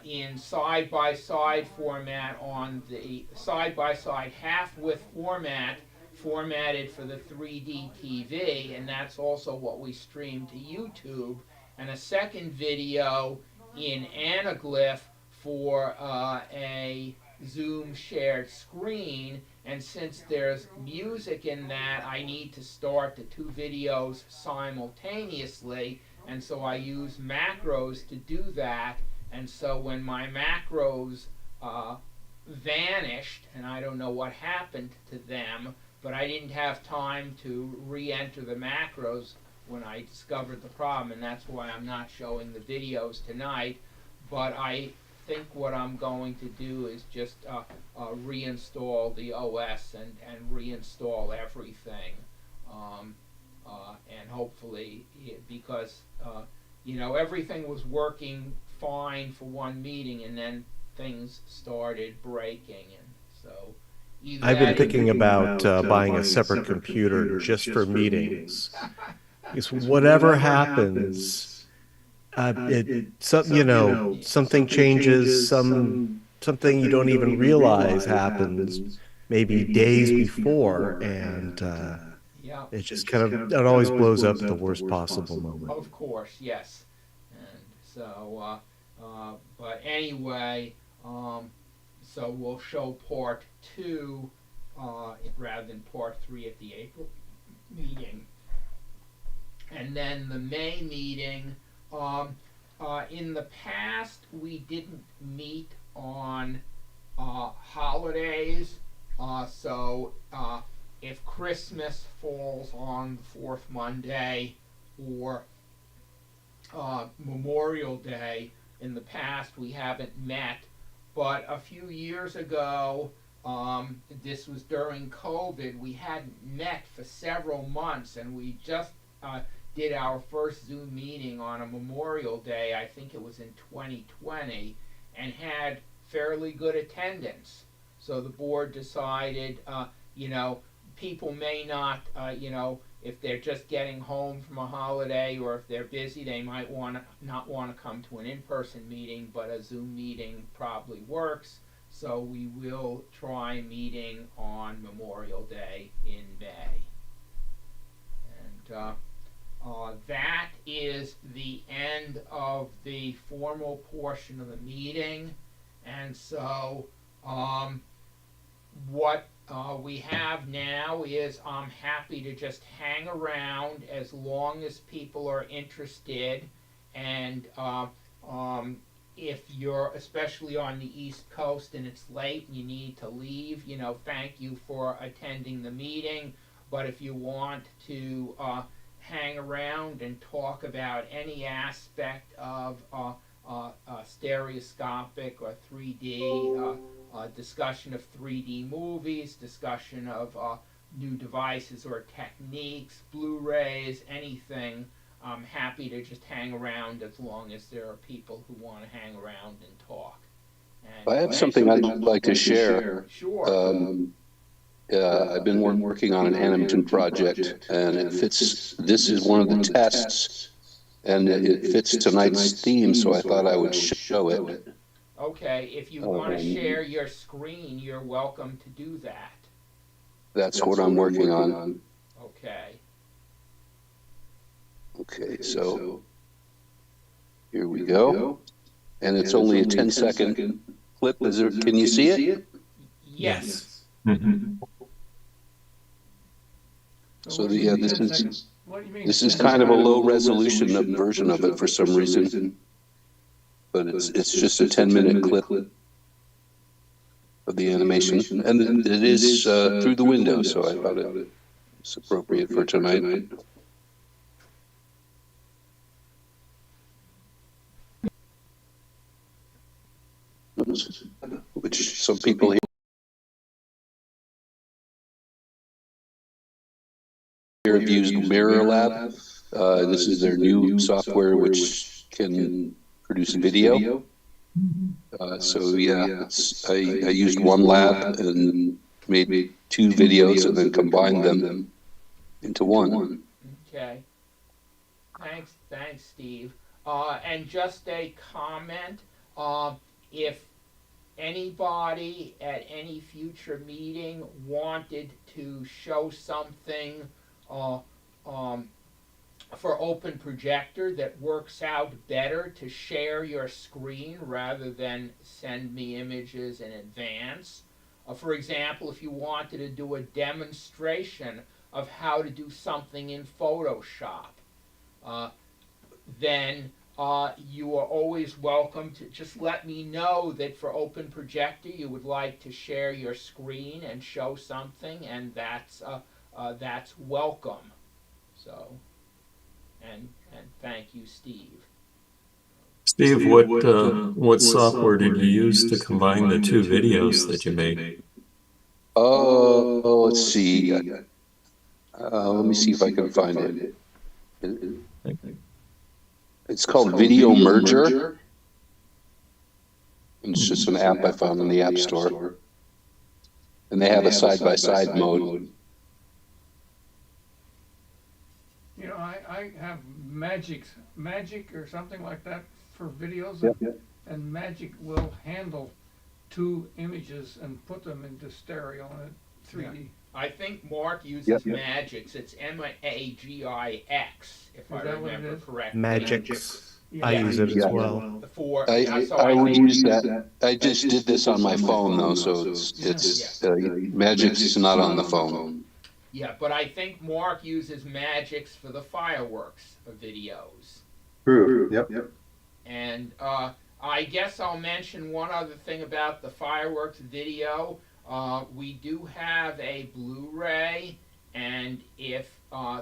in side-by-side format on the side-by-side half-width format formatted for the 3D TV, and that's also what we stream to YouTube, and a second video in Anaglyph for a Zoom shared screen. And since there's music in that, I need to start the two videos simultaneously, and so I use macros to do that. And so when my macros vanished, and I don't know what happened to them, but I didn't have time to re-enter the macros when I discovered the problem, and that's why I'm not showing the videos tonight. But I think what I'm going to do is just reinstall the OS and reinstall everything, and hopefully, because everything was working fine for one meeting, and then things started breaking, and so I've been thinking about buying a separate computer just for meetings. Because whatever happens, something changes, something you don't even realize happens, maybe days before, and it just it always blows up at the worst possible moment. Of course, yes. And so, but anyway, so we'll show part 2 rather than part 3 at the April meeting. And then the May meeting, in the past we didn't meet on holidays, so if Christmas falls on the 4th Monday or Memorial Day, in the past we haven't met. But a few years ago, this was during COVID, we hadn't met for several months, and we just did our first Zoom meeting on a Memorial Day, I think it was in 2020, and had fairly good attendance. So the board decided, people may not, if they're just getting home from a holiday or if they're busy, they might not want to come to an in-person meeting, but a Zoom meeting probably works. So we will try meeting on Memorial Day in May. And that is the end of the formal portion of the meeting. And so what we have now is I'm happy to just hang around as long as people are interested. And if you're especially on the East Coast and it's late and you need to leave, thank you for attending the meeting. But if you want to hang around and talk about any aspect of stereoscopic or 3D, discussion of 3D movies, discussion of new devices or techniques, Blu-rays, anything, I'm happy to just hang around as long as there are people who want to hang around and talk. And I have something I'd like to share. Sure. I've been working on an animation project, and it fits. This is one of the tests, and it fits tonight's theme, so I thought I would show it. Okay, if you want to share your screen, you're welcome to do that. That's what I'm working on. Okay. Okay, so here we go. And it's only a 10-second clip. Can you see it? Yes. Mm-hmm. So this is kind of a low resolution version of it for some reason. But it's just a 10-minute clip of the animation. And it is through the window, so I thought it's appropriate for tonight. Which some people here have used Mirror Lab. This is their new software which can produce video. So yeah, I used one lab and made 2 videos and then combined them into one. Okay. Thanks, Steve. And just a comment, if anybody at any future meeting wanted to show something for Open Projector that works out better to share your screen rather than send me images in advance. For example, if you wanted to do a demonstration of how to do something in Photoshop, then you are always welcome to just let me know that for Open Projector you would like to share your screen and show something, and that's welcome. So, and thank you, Steve. Steve, what software did you use to combine the two videos that you made? Oh, let's see. Let me see if I can find it. It's called Video Merger. It's just an app I found in the App Store. And they have a side-by-side mode. You know, I have Magic or something like that for videos, and Magic will handle two images and put them into stereo and 3D. I think Mark uses Magix. It's Magix, if I remember correctly. Magix. I use it as well. I would use that. I just did this on my phone though, so it's Magix is not on the phone. Yeah, but I think Mark uses Magix for the fireworks videos. True. Yep. And I guess I'll mention one other thing about the fireworks video. We do have a Blu-ray, and if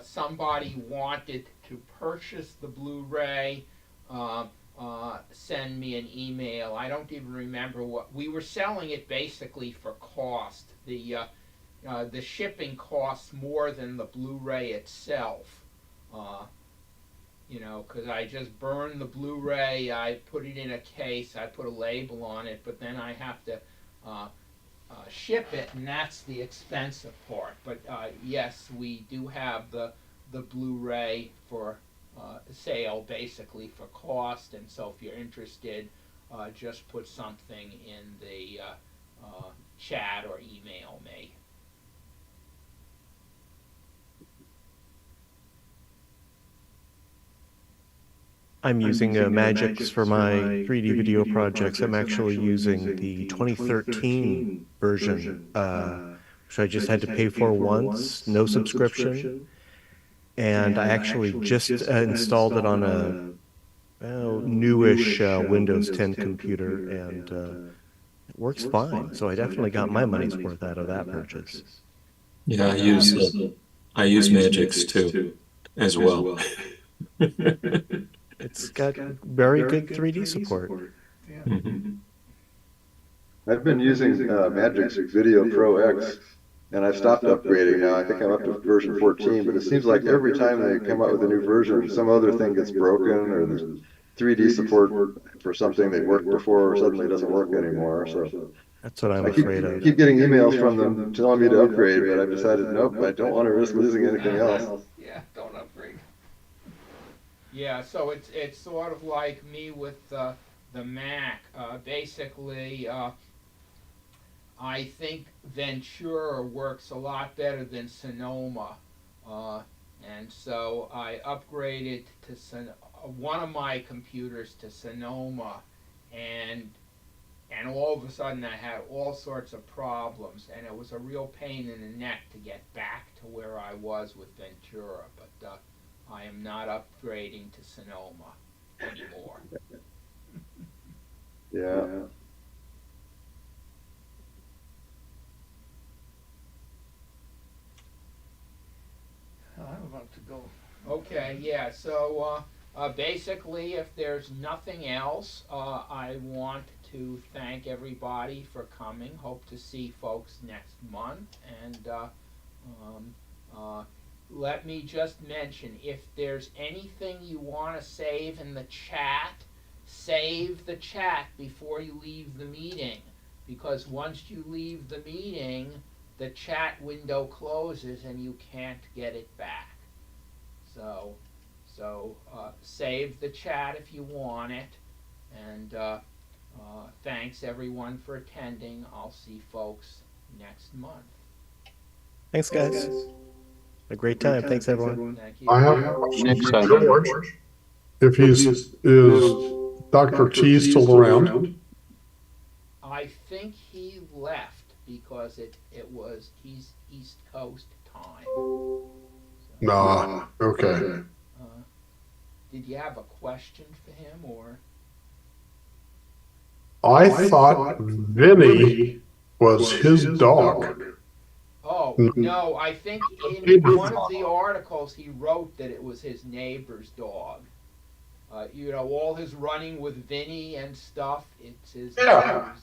somebody wanted to purchase the Blu-ray, send me an email. I don't even remember what we were selling it basically for cost. The shipping costs more than the Blu-ray itself. Because I just burn the Blu-ray, I put it in a case, I put a label on it, but then I have to ship it, and that's the expensive part. But yes, we do have the Blu-ray for sale, basically for cost, and so if you're interested, just put something in the chat or email me. I'm using Magix for my 3D video projects. I'm actually using the 2013 version, which I just had to pay for once, no subscription. And I actually just installed it on a newish Windows 10 computer, and it works fine. So I definitely got my money's worth out of that purchase. Yeah, I use Magix too, as well. It's got very good 3D support. I've been using Magix Video Pro X, and I've stopped upgrading now. I think I'm up to version 14, but it seems like every time they come out with a new version, some other thing gets broken, or there's 3D support for something that worked before suddenly doesn't work anymore. So that's what I'm afraid of. I keep getting emails from them telling me to upgrade, but I've decided, nope, I don't want to risk losing anything else. Yeah, don't upgrade. Yeah, so it's sort of like me with the Mac. Basically, I think Ventura works a lot better than Sonoma, and so I upgraded to one of my computers to Sonoma, and all of a sudden I had all sorts of problems, and it was a real pain in the neck to get back to where I was with Ventura, but I am not upgrading to Sonoma anymore. Yeah. I'm about to go. Okay, yeah, so basically, if there's nothing else, I want to thank everybody for coming. Hope to see folks next month, and let me just mention, if there's anything you want to save in the chat, save the chat before you leave the meeting, because once you leave the meeting, the chat window closes and you can't get it back. So save the chat if you want it, and Thanks everyone for attending. I'll see folks next month. Thanks, guys. A great time. Thanks, everyone. Thank you. I have a question Next for time. George. If is Dr. T still around? I think he left because it was East Coast time. Nah, okay. Did you have a question for him or? I thought Vinny was his dog. Oh, no, I think in Neighbor's one of dog. the articles he wrote that it was his neighbor's dog. You know, all his running with Vinny and stuff, it's his Yeah.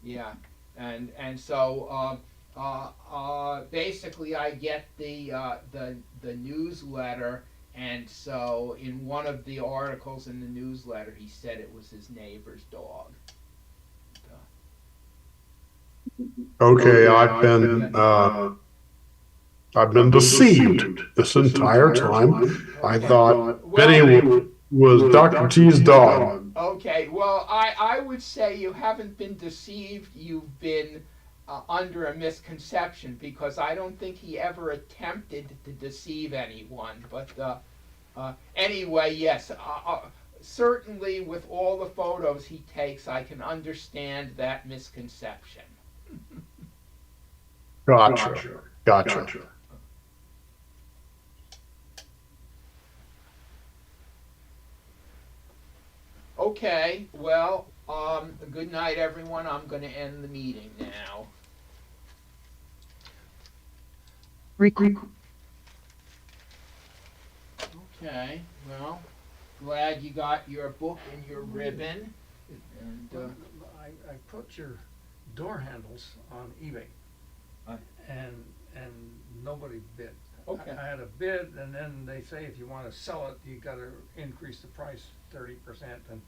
Yeah, and so basically I get the newsletter, and so in one of the articles in the newsletter he said it was his neighbor's dog. Okay, I've been deceived this entire time. I thought Vinny was Dr. T's dog. Okay, well, I would say you haven't been deceived, you've been under a misconception, because I don't think he ever attempted to deceive anyone. But anyway, yes, certainly with all the photos he takes, I can understand that misconception. Gotcha. Okay, well, good night, everyone. I'm going to end the meeting now. Okay, well, glad you got your book and your ribbon. And I put your door handles on eBay, and nobody bid. Okay. I had a bid, and then they say if you want to sell it, you got to increase the price 30%, and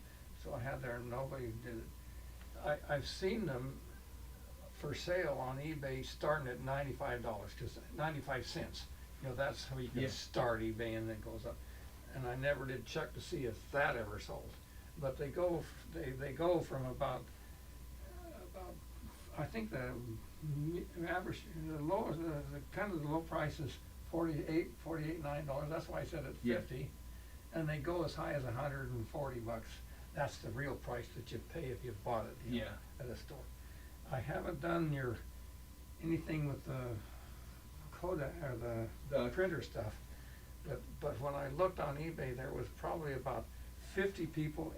so I had there, and nobody did it. I've seen them for sale on eBay starting at $95, just 95 cents. You know, that's how you can start eBay, and it goes up. And I never did check to see if that ever sold. But they go from about I think the average, the low, the kind of the low price is $48, $9. That's why I said at 50, and they go as high as $140. That's the real price that you pay if you bought it you know, at a store. I haven't done anything with the Kodak or the printer stuff, but when I looked on eBay, there was probably about 50 people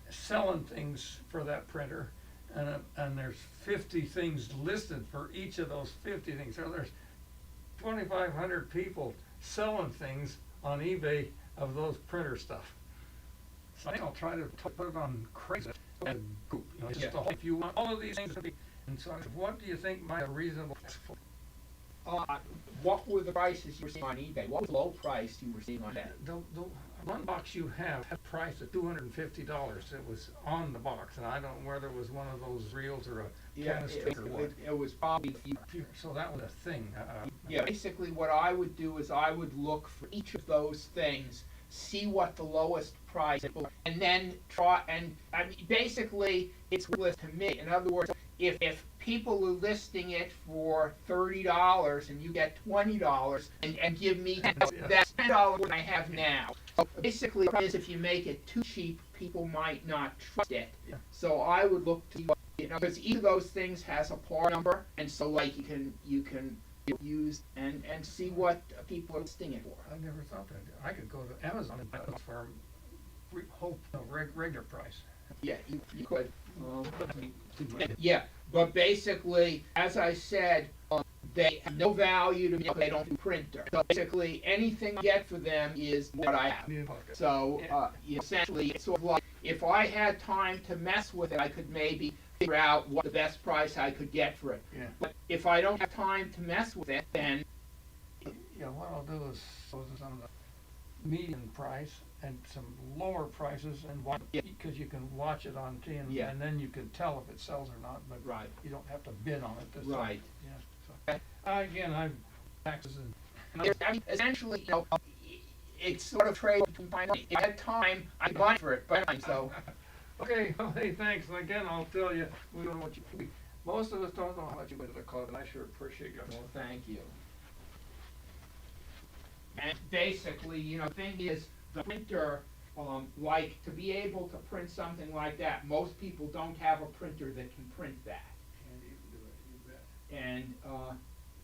selling things for that printer, and there's 50 things listed for each of those 50 things. So there's 2,500 people selling things on eBay of those printer stuff. So I think I'll try to put it on Craigslist as a group. You know, just if you want all of these things to be. And so I said, what do you think might be a reasonable price for? what were the prices you were seeing on eBay? What was the low price you were seeing on that? The one box you have had a price of $250. It was on the box, and I don't know whether it was one of those reels or a canister or what. It was probably So that was a thing. yeah, basically what I would do is I would look for each of those things, see what the lowest price is, and then try, and I mean, basically it's worthless to me. In other words, if people are listing it for $30 and you get $20 and give me that's $10 what I have now. So basically, the problem is if you make it too cheap, people might not trust it. Yeah. So I would look to, because each of those things has a part number, and so like you can use and see what people are listing it for. I never thought that. I could go to Amazon and buy it for regular price. Yeah, you could. Yeah, but basically, as I said, they have no value to me. They don't do printer. So basically, anything I get for them is what I have. So essentially, it's sort of like if I had time to mess with it, I could maybe figure out what the best price I could get for it. Yeah. But if I don't have time to mess with it, then Yeah, what I'll do is some of the median price and some lower prices, and because you can watch it on TV, and then you can tell if it sells or not. But right, you don't have to bid on it. right. Yeah. So, again, I've taxes and. I mean, essentially, it's sort of trade between time. If I had time, I'd buy for it. But so, Okay, well, hey, thanks. And again, I'll tell you, we don't know what most of us don't know how much you put in the closet, and I sure appreciate you. Well, thank you. And basically, you know, the thing is, the printer, like, to be able to print something like that, most people don't have a printer that can print that. And you can do it, you bet.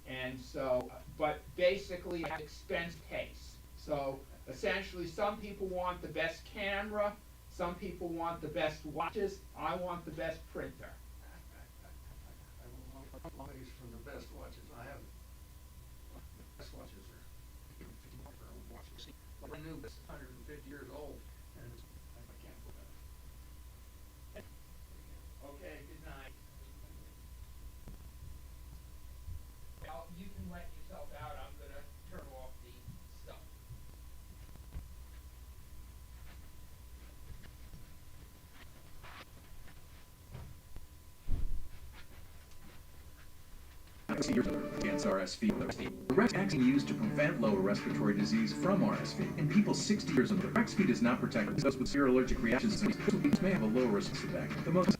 And so, but basically, it has expense taste. So essentially, some people want the best camera, some people want the best watches. I want the best printer. I will always for the best watches. I have best watches are watches. But I knew this 150 years old, and I can't put that. Okay, good night. Well, you can let yourself out. I'm gonna turn off the stuff. Against RSV. Rex actually used to prevent lower respiratory disease from RSV. In people 60 years old, Rex does not protect those with severe allergic reactions. These may have a low risk of that. The most